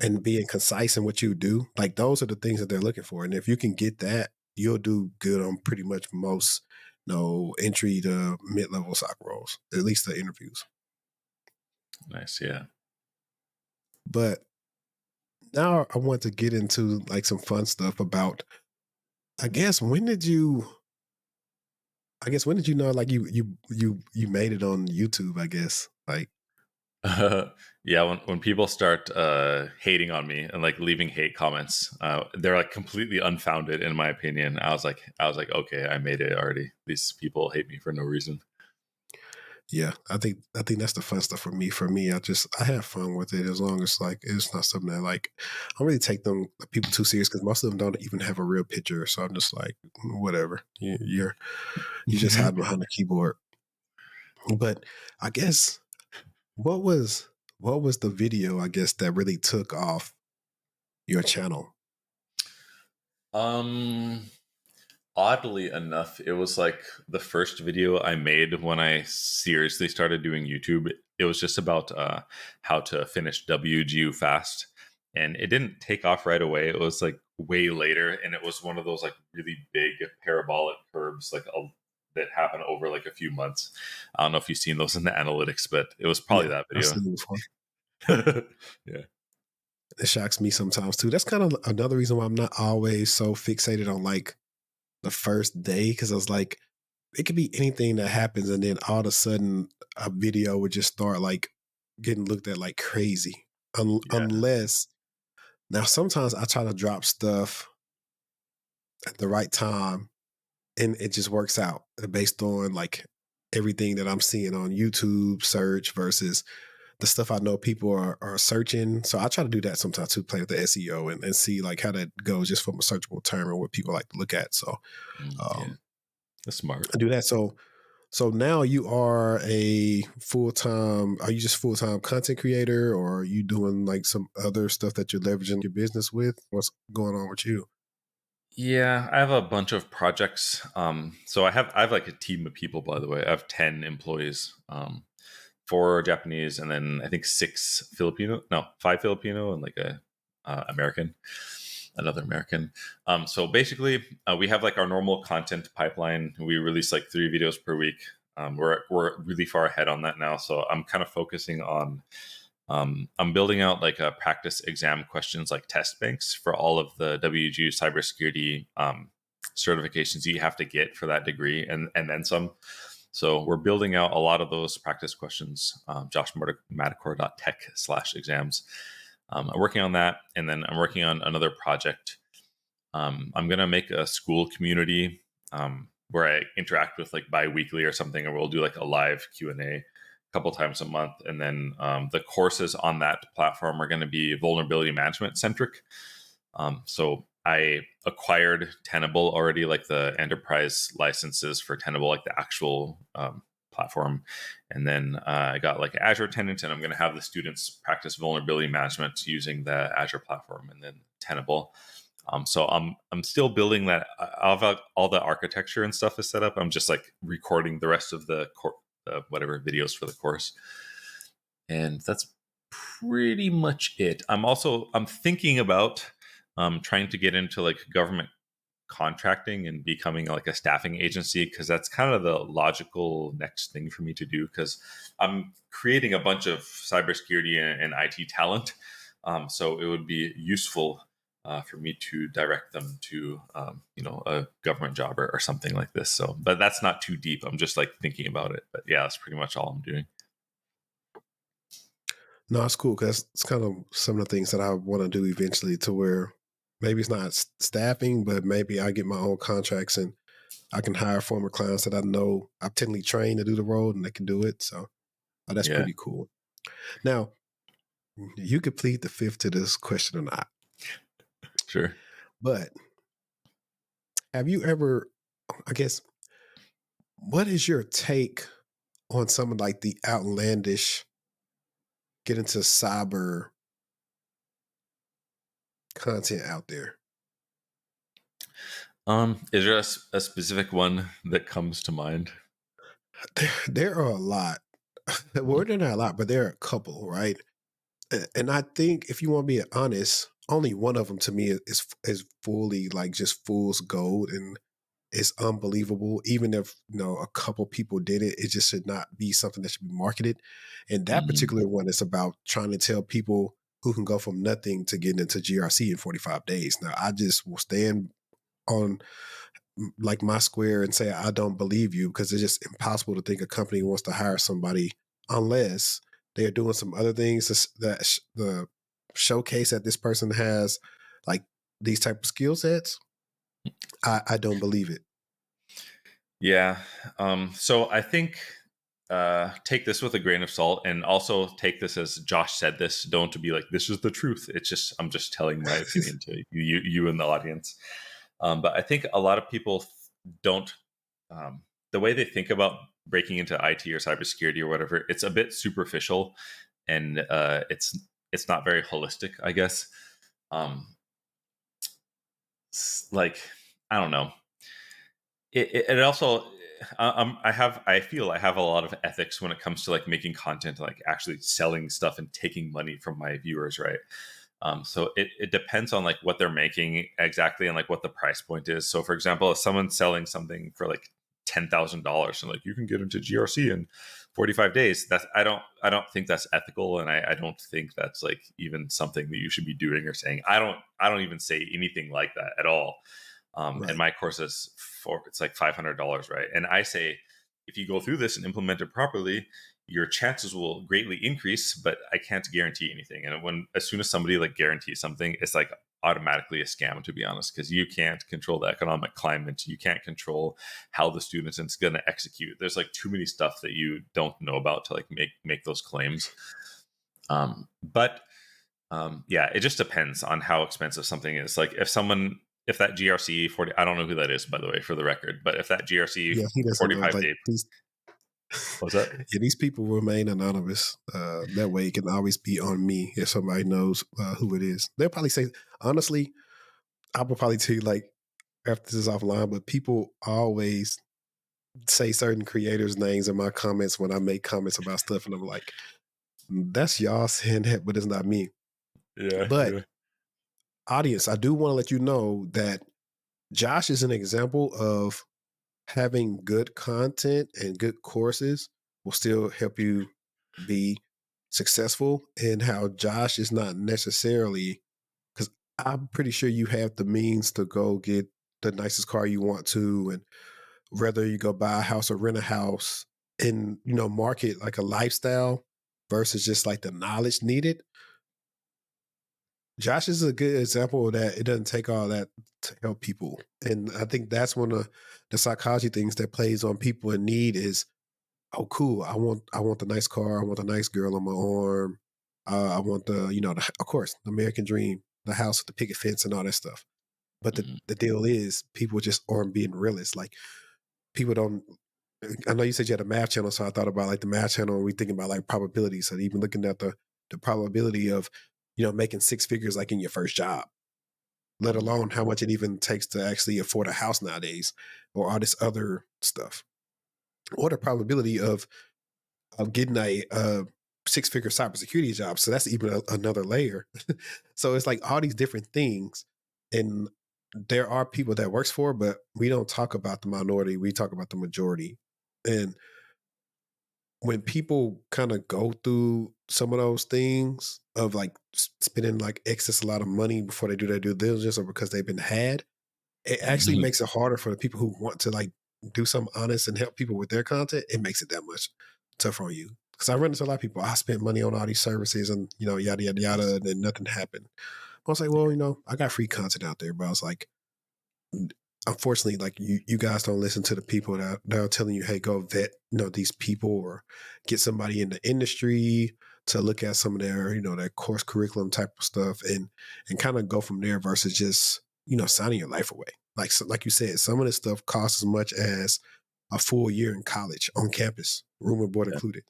and being concise in what you do, like those are the things that they're looking for. And if you can get that, you'll do good on pretty much most, entry to mid-level SOC roles, at least the interviews. Nice. Yeah. But now I want to get into like some fun stuff about, I guess, when did you know like you made it on YouTube, I guess? Like Yeah, when people start hating on me and like leaving hate comments, they're like completely unfounded in my opinion. I was like, okay, I made it already. These people hate me for no reason. yeah, I think that's the fun stuff for me. For me, I have fun with it as long as like it's not something that like I don't really take them people too serious because most of them don't even have a real picture. So I'm just like, whatever. You just hide behind the keyboard. But I guess what was what was the video, I guess, that really took off your channel? um Oddly enough, it was like the first video I made when I seriously started doing YouTube. It was just about how to finish WGU fast. And it didn't take off right away. It was like way later. And it was one of those like really big parabolic curves, that happen over like a few months. I don't know if you've seen those in the analytics, but it was probably Yeah, that I've video. seen it before. Yeah. It shocks me sometimes too. That's kind of another reason why I'm not always so fixated on like the first day because I was like, it could be anything that happens, and then all of a sudden a video would just start like getting looked at like crazy. Yeah. Unless now, sometimes I try to drop stuff at the right time, and it just works out based on like everything that I'm seeing on YouTube search versus the stuff I know people are searching. So I try to do that sometimes to play with the SEO and see like how that goes just from a searchable term and what people like to look at. So Yeah. um, That's smart. I do that. So now you are a full time. Are you just full time content creator, or are you doing like some other stuff that you're leveraging your business with? What's going on with you? Yeah, I have a bunch of projects. So I have like a team of people. By the way, I have 10 employees, 4 Japanese, and then I think 6 Filipino. No, 5 Filipino, and like a American, another American. So basically, we have like our normal content pipeline. We release like 3 videos per week. We're really far ahead on that now. So I'm kind of focusing on I'm building out like a practice exam questions like test banks for all of the WGU cybersecurity certifications you have to get for that degree and then some. So we're building out a lot of those practice questions. Madakor.tech/exams. I'm working on that, and then I'm working on another project. I'm gonna make a school community where I interact with like bi-weekly or something, and we'll do like a live Q&A couple times a month. And then the courses on that platform are going to be vulnerability management centric. So I acquired Tenable already, like the enterprise licenses for Tenable, like the actual platform. And then I got like Azure tenant, and I'm going to have the students practice vulnerability management using the Azure platform, and then Tenable. So I'm still building that. All the architecture and stuff is set up. I'm just like recording the rest of the whatever videos for the course, and that's pretty much it. I'm thinking about trying to get into like government contracting and becoming like a staffing agency, because that's kind of the logical next thing for me to do, because I'm creating a bunch of cybersecurity and IT talent. So it would be useful for me to direct them to a government job or something like this. So, but that's not too deep. I'm just like thinking about it. But yeah, that's pretty much all I'm doing. No, it's cool because it's kind of some of the things that I want to do eventually, to where maybe it's not staffing, but maybe I get my own contracts and I can hire former clients that I know I've technically trained to do the role and they can do it. So that's Yeah, pretty cool. Now, you could plead the fifth to this question or not, sure. but have you ever, I guess, what is your take on some of like the outlandish get into cyber content out there? Is there a specific one that comes to mind? There are a lot. Well, they're not a lot, but there are a couple, right? And I think if you want to be honest, only one of them to me is fully like just fool's gold, and it's unbelievable. Even if a couple people did it, it just should not be something that should be marketed. And that Mm-hmm. particular one is about trying to tell people who can go from nothing to getting into GRC in 45 days. Now, I just will stand on like my square and say I don't believe you, because it's just impossible to think a company wants to hire somebody unless they're doing some other things that the showcase that this person has like these type of skill sets. I don't believe it. Yeah. So I think take this with a grain of salt, and also take this as Josh said this. Don't to be like this is the truth. It's just I'm just telling my opinion to you and the audience. But I think a lot of people don't. The way they think about breaking into IT or cybersecurity or whatever, it's a bit superficial, and it's not very holistic, I guess. Um, like I don't know. It also I feel I have a lot of ethics when it comes to like making content, like actually selling stuff and taking money from my viewers, right? So it depends on like what they're making exactly, and like what the price point is. So for example, if someone's selling something for like $10,000 and like you can get into GRC in 45 days, that's I don't think that's ethical, and I don't think that's like even something that you should be doing or saying. I don't even say anything like that at all. And Right. my course is it's like $500, right? And I say, if you go through this and implement it properly, your chances will greatly increase, but I can't guarantee anything. And as soon as somebody like guarantees something, it's like automatically a scam, to be honest, because you can't control the economic climate. You can't control how the student is going to execute. There's like too many stuff that you don't know about to like make those claims. But yeah, it just depends on how expensive something is. Like if that GRC 40, I don't know who that is, by the way, for the record, but if that GRC Yeah, he doesn't know. 45 Like day, these, was that? yeah, these people remain anonymous. That way, it can always be on me if somebody knows who it is. They'll probably say, honestly, I will probably tell you like after this is offline, but people always say certain creators' names in my comments when I make comments about stuff, and I'm like, that's y'all saying that, but it's not me. Yeah, But yeah. audience, I do want to let you know that Josh is an example of having good content and good courses will still help you be successful, and how Josh is not necessarily, because I'm pretty sure you have the means to go get the nicest car you want to, and whether you go buy a house or rent a house and market like a lifestyle versus just like the knowledge needed. Josh is a good example of that. It doesn't take all that to help people. And I think that's one of the psychology things that plays on people in need is, oh, cool. I want the nice car. I want the nice girl on my arm. I want of course, the American dream, the house with the picket fence and all that stuff. But the, Mhm. the deal is people just aren't being realists. Like people don't. I know you said you had a math channel, so I thought about like the math channel, and we thinking about like probability. So even looking at the probability of, making six figures like in your first job, let Mm, alone how much it even takes to actually afford a house nowadays, or all this other stuff, or the probability of getting a six figure cybersecurity job. So that's even another layer. So it's like all these different things, and there are people that works for, but we don't talk about the minority. We talk about the majority, and when people kind of go through some of those things of like spending like excess a lot of money before they do their due diligence or because they've been had, it actually mhm. makes it harder for the people who want to like do something honest and help people with their content. It makes it that much tougher on you. Because I run into a lot of people, I spent money on all these services and, yada, yada, yada, and then nothing happened. I was like, well, I got free content out there, but I was like, unfortunately, like you guys don't listen to the people that are telling you, hey, go vet, these people or get somebody in the industry to look at some of their, their course curriculum type of stuff and kind of go from there versus just, signing your life away. Like, so, like you said, some of this stuff costs as much as a full year in college on campus, room and board Yeah. included.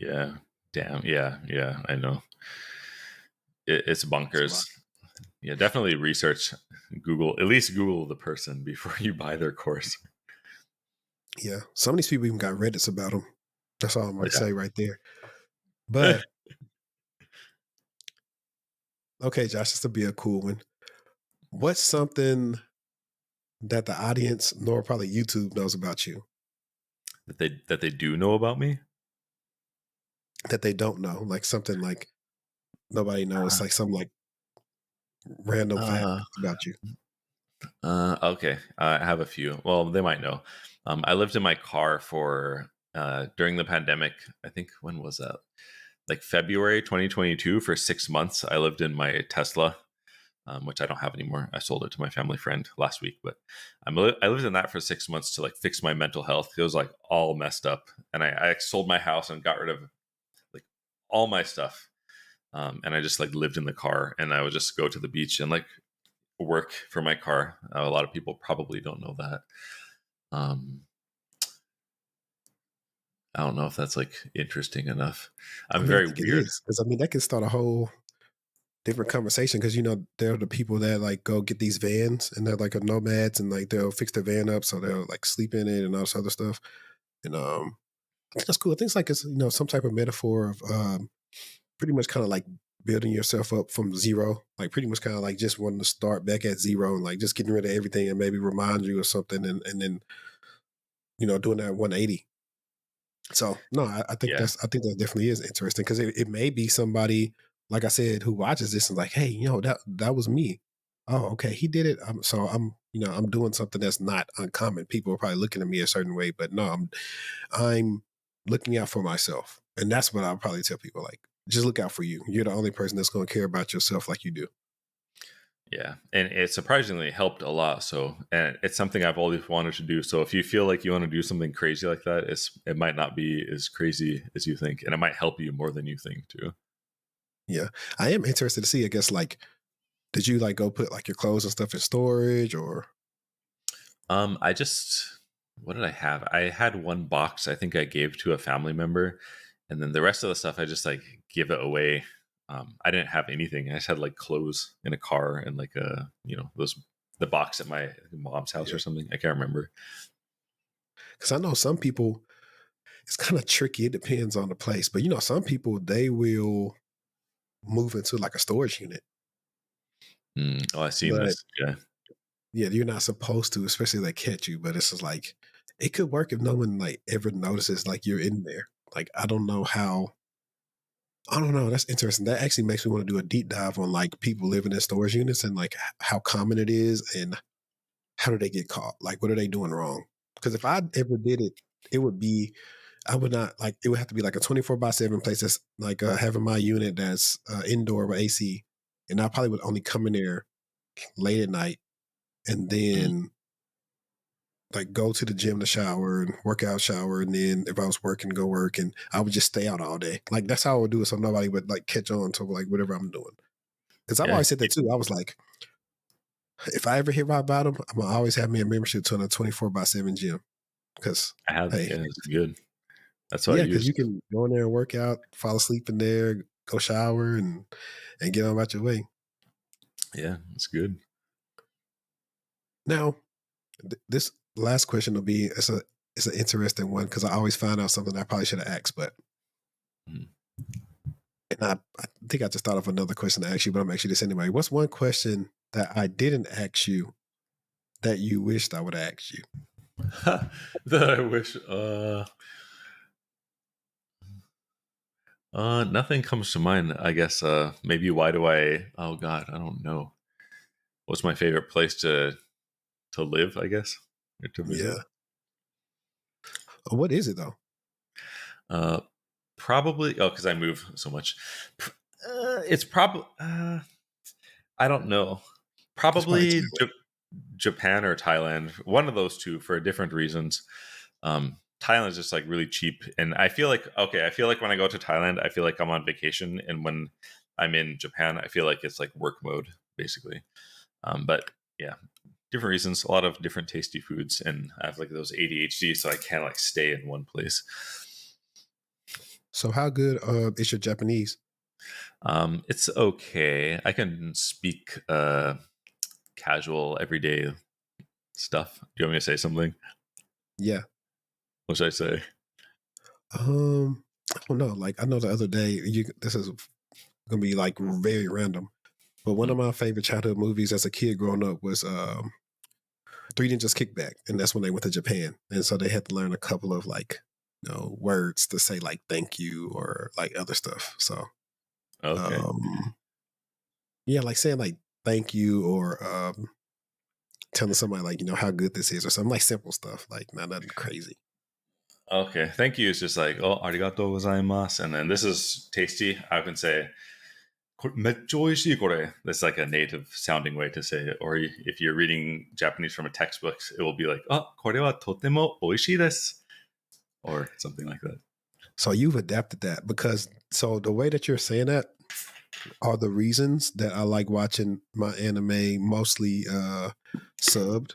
Yeah. Damn. Yeah. Yeah. I know. It's It's a lot. bunkers. Yeah. Definitely research, Google, at least Google the person before you buy their course. Yeah. Some of these people even got Reddits about them. That's all I'm Oh, going to yeah. say right there. But okay, Josh, this will be a cool one. What's something that the audience, nor probably YouTube, knows about you That they do know about me. that they don't know? Like something like nobody knows, like some like random fact Uh, about you. okay. I have a few. Well, they might know. I lived in my car for during the pandemic. I think when was that? Like February 2022 for 6 months. I lived in my Tesla, which I don't have anymore. I sold it to my family friend last week, but I lived in that for 6 months to like fix my mental health. It was like all messed up, and I sold my house and got rid of like all my stuff. And I just like lived in the car, and I would just go to the beach and like work for my car. A lot of people probably don't know that. Um, I don't know if that's like interesting enough. I I'm mean, I very think it weird. is because I mean that can start a whole different conversation because there are the people that like go get these vans and they're like a nomads and like they'll fix their van up so they'll like sleep in it and all this other stuff. And I think that's cool. I think it's like it's some type of metaphor of pretty much kind of like building yourself up from zero, like pretty much kind of like just wanting to start back at zero and like just getting rid of everything and maybe remind you of something and then doing that 180. So no, I think Yeah, that definitely is interesting because it may be somebody like I said who watches this and like, hey, that was me. Oh, okay, he did it. So I'm doing something that's not uncommon. People are probably looking at me a certain way, but no, I'm looking out for myself, and that's what I'll probably tell people. Like, just look out for you. You're the only person that's going to care about yourself like you do. yeah, and it surprisingly helped a lot. So, and it's something I've always wanted to do. So, if you feel like you want to do something crazy like that, it might not be as crazy as you think, and it might help you more than you think too. Yeah, I am interested to see. I guess like, did you like go put like your clothes and stuff in storage or? I just what did I have? I had one box I think I gave to a family member, and then the rest of the stuff I just like give it away. I didn't have anything. I just had like clothes in a car and like those the box at my mom's house Yeah, or something. I can't remember. because I know some people. It's kind of tricky. It depends on the place, but some people they will move into like a storage unit, Oh, I seen but this. Yeah, yeah, you're not supposed to, especially if they catch you. But it's just like it could work if no one like ever notices like you're in there. Like I don't know how. I don't know. That's interesting. That actually makes me want to do a deep dive on like people living in storage units and like how common it is and how do they get caught? Like what are they doing wrong? Because if I ever did it, it would be I would not like it would have to be like a 24/7 place that's like having my unit that's indoor with AC. And I probably would only come in there late at night and Mm, then like go to the gym to shower and work out, shower, and then if I was working, go work, and I would just stay out all day. Like that's how I would do it, so nobody would like catch on to like whatever I'm doing. Because I've yeah, always said that too. I was like, if I ever hit rock bottom, I'm gonna always have me a membership to a 24/7 gym. because I have. hey, Yeah, it's good. That's what I yeah, because use. you can go in there and work out, fall asleep in there, go shower, and get on about your way. Yeah, it's good. Now, this last question will be it's an interesting one because I always find out something I probably should have asked, but Mhm. and I think I just thought of another question to ask you, but I'm actually this anyway. What's one question that I didn't ask you that you wished I would have asked you? That I wish. Nothing comes to mind. I guess. Maybe why do I? Oh God, I don't know. What's my favorite place to live? I guess or to visit. Yeah. What is it though? Uh, Probably. Oh, because I move so much. It's probably. I don't know. It's probably Probably Thailand. Japan or Thailand. One of those two for different reasons. Thailand is just like really cheap, and I feel like okay. I feel like when I go to Thailand, I feel like I'm on vacation, and when I'm in Japan, I feel like it's like work mode basically. But yeah, different reasons. A lot of different tasty foods, and I have like those ADHD, so I can't like stay in one place. So how good is your Japanese? It's okay. I can speak casual, everyday stuff. Do you want me to say something? Yeah. What should I say? I don't know. Like I know the other day, this is gonna be like very random, but one Mm. of my favorite childhood movies as a kid growing up was Three Ninjas Kickback, and that's when they went to Japan, and so they had to learn a couple of like words to say like thank you or like other stuff. So Okay. um, yeah, like saying like thank you or telling somebody like how good this is or something like simple stuff, like not nothing crazy. Okay. Thank you is just like, oh, arigato gozaimasu. And then this is tasty. I can say, meccho oishii kore. That's like a native sounding way to say it. Or if you're reading Japanese from a textbook, it will be like, oh, kore wa totemo oishii desu. Or something like that. So you've adapted that because so the way that you're saying that are the reasons that I like watching my anime mostly subbed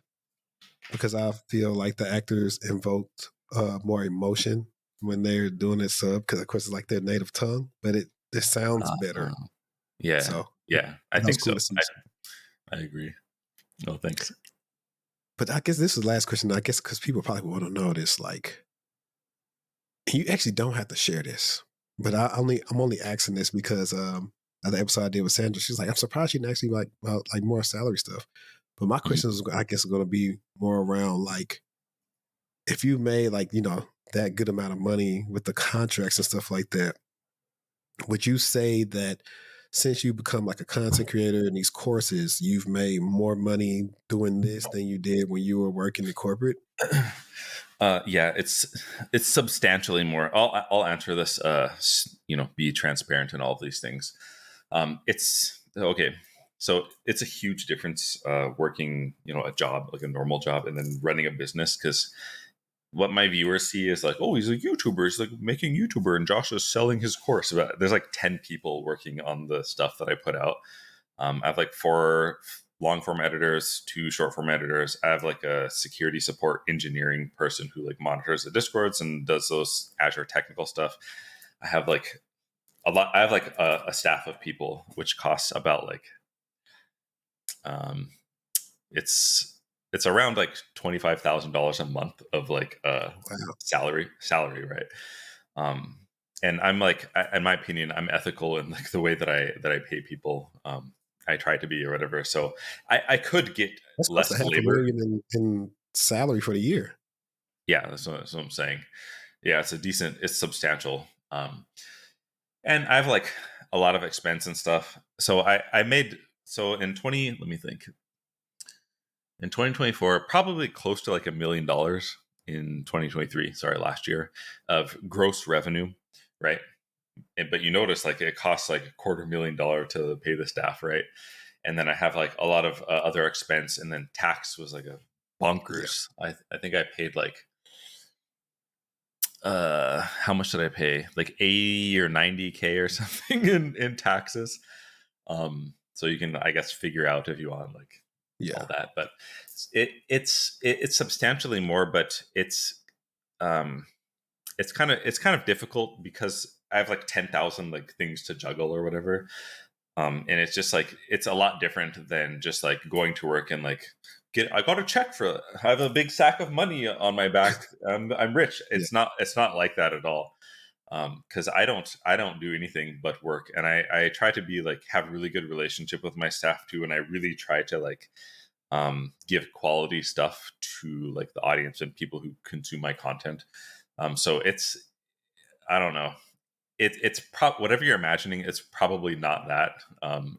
because I feel like the actors invoked more emotion when they're doing it sub because of course it's like their native tongue, but it sounds better. Uh, yeah. So Yeah. I that was think cool so. to see. I agree. No, thanks. But I guess this is the last question. I guess because people probably want to know this, like you actually don't have to share this, but I'm only asking this because of the episode I did with Sandra, she's like, I'm surprised you didn't actually like about like more salary stuff. But my Mhm. question is, I guess, going to be more around like if you made like that good amount of money with the contracts and stuff like that, would you say that since you become like a content creator in these courses, you've made more money doing this than you did when you were working in corporate? Yeah, it's substantially more. I'll answer this. Be transparent in all of these things. It's okay. So it's a huge difference working, a job like a normal job, and then running a business. Because what my viewers see is like, oh, he's a YouTuber. He's like making YouTuber, and Josh is selling his course. But there's like 10 people working on the stuff that I put out. I have like 4 long form editors, 2 short form editors. I have like a security support engineering person who like monitors the discords and does those Azure technical stuff. I have like a lot. I have like a staff of people, which costs about like um, it's around like $25,000 a month of like Wow. salary, right? Um, and I'm like, in my opinion, I'm ethical in like the way that I pay people. I try to be or whatever. So I could get That's close to less half a labor. million in salary for the year. Yeah, that's what I'm saying. Yeah, it's substantial. And I have like a lot of expense and stuff. So I made so in 20. Let me think. In 2024, probably close to like $1 million in 2023. Sorry, last year of gross revenue, right? But you notice like it costs like $250,000 to pay the staff, right? And then I have like a lot of other expense, and then tax was like a Yeah. bonkers. I think I paid like how much did I pay? Like 80 or 90K or something in taxes. So you can I guess figure out if you want like all Yeah. that, but it's substantially more, but it's kind of difficult because I have like 10,000 like things to juggle or whatever. And it's just like it's a lot different than just like going to work and like I got a check for I have a big sack of money on my back. I'm rich. Yeah. It's not like that at all. Because I don't do anything but work, and I try to be like have a really good relationship with my staff too, and I really try to like give quality stuff to like the audience and people who consume my content. So it's I don't know. Whatever you're imagining, it's probably not that.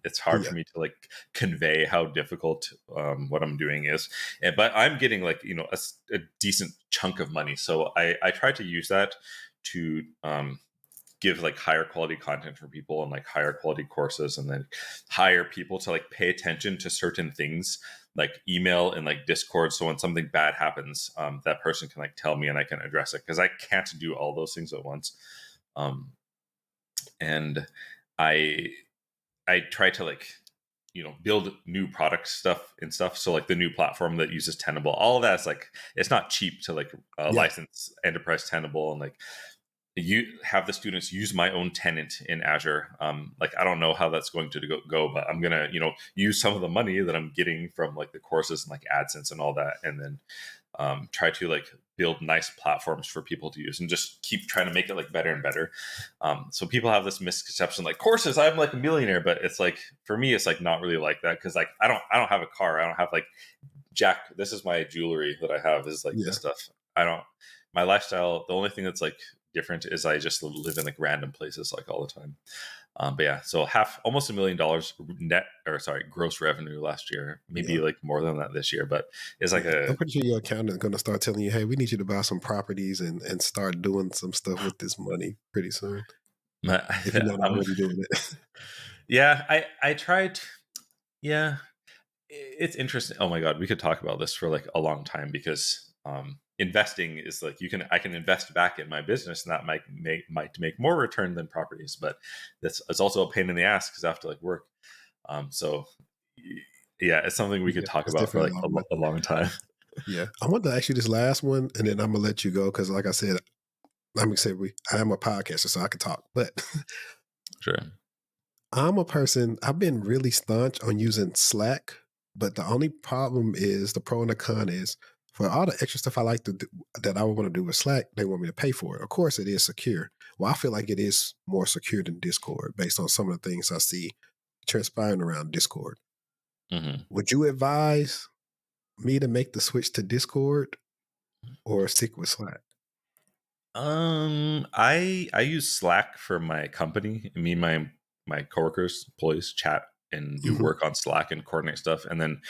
It's hard Yeah. for me to like convey how difficult what I'm doing is. But I'm getting like a decent chunk of money, so I try to use that to give like higher quality content for people and like higher quality courses, and then hire people to like pay attention to certain things like email and like Discord, so when something bad happens, that person can like tell me and I can address it, because I can't do all those things at once. um, and I I try to like build new product stuff and stuff. So like the new platform that uses Tenable, all of that's like it's not cheap to like Yeah. license enterprise Tenable, and like you have the students use my own tenant in Azure. Like I don't know how that's going to go, but I'm gonna use some of the money that I'm getting from like the courses and like AdSense and all that, and then try to like build nice platforms for people to use and just keep trying to make it like better and better. So people have this misconception like courses, I'm like a millionaire, but it's like for me it's like not really like that, because like I don't have a car, I don't have like Jack, this is my jewelry that I have is like this Yeah. stuff. I don't My lifestyle, the only thing that's like different is I just live in like random places like all the time. But yeah, so almost $1 million net, or sorry, gross revenue last year. Maybe Yeah. like more than that this year, but it's like Yeah. I'm a pretty sure your accountant is going to start telling you, hey, we need you to buy some properties and start doing some stuff with this money pretty soon, if you're not I'm already doing it. yeah, I tried. Yeah, it's interesting. Oh my god, we could talk about this for like a long time, because investing is like I can invest back in my business, and that might make more return than properties, but that's it's also a pain in the ass because I have to like work. So yeah, it's something we could Yeah. talk It's about for definitely like a lot of money. a long time. Yeah. I want to ask you this last one, and then I'm going to let you go because, like I said, let me say I am a podcaster, so I can talk. But Sure. I'm a person, I've been really staunch on using Slack, but the only problem is the pro and the con is for all the extra stuff I like to do that I want to do with Slack, they want me to pay for it. Of course, it is secure. Well, I feel like it is more secure than Discord based on some of the things I see transpiring around Discord. Hmm. Would you advise me to make the switch to Discord or stick with Slack? I use Slack for my company. Me and my coworkers, employees chat and do Hmm. work on Slack and coordinate stuff. And then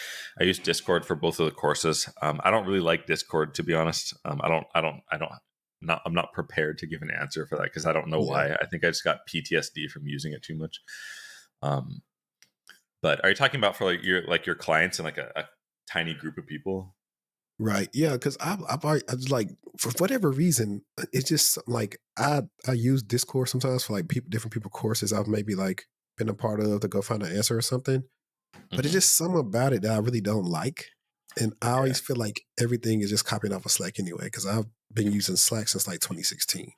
I use Discord for both of the courses. I don't really like Discord, to be honest. I'm not prepared to give an answer for that because I don't know Yeah. why. I think I just got PTSD from using it too much. Um, but are you talking about for like your clients and like a tiny group of people? Right. Yeah. Because I just like for whatever reason, it's just like I use Discord sometimes for like different people courses I've maybe like been a part of to go find an answer or something. But it's Hmm. just something about it that I really don't like, and I Yeah. always feel like everything is just copying off of Slack anyway. Because I've been using Slack since like 2016.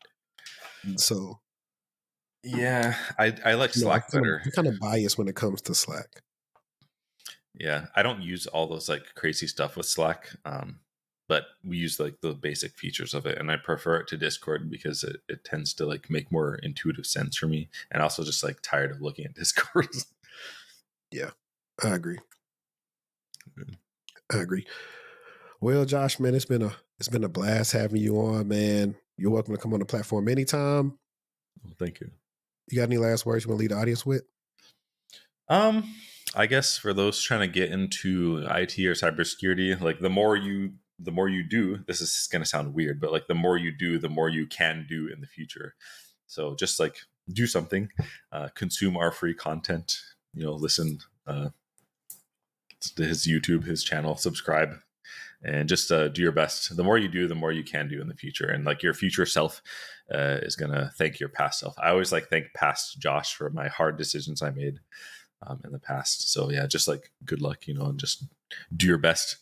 So Yeah, I like Slack better. I'm kind of biased when it comes to Slack. Yeah, I don't use all those like crazy stuff with Slack, but we use like the basic features of it, and I prefer it to Discord because it tends to like make more intuitive sense for me, and also just like tired of looking at Discord. Yeah, I agree. I agree. Well, Josh, man, it's been a blast having you on, man. You're welcome to come on the platform anytime. Well, thank you. You got any last words you want to leave the audience with? Um, I guess for those trying to get into IT or cybersecurity, like the more you do, this is going to sound weird, but like the more you do, the more you can do in the future. So just like do something, consume our free content, listen to his YouTube, his channel, subscribe, and just do your best. The more you do, the more you can do in the future, and like your future self is gonna thank your past self. I always like thank past Josh for my hard decisions I made in the past. So yeah, just like good luck, and just do your best.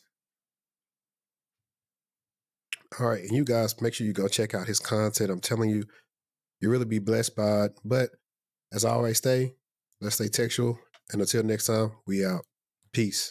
All right. And you guys, make sure you go check out his content. I'm telling you, you really be blessed by it. But as I always say, let's stay textual. And until next time, we out. Peace.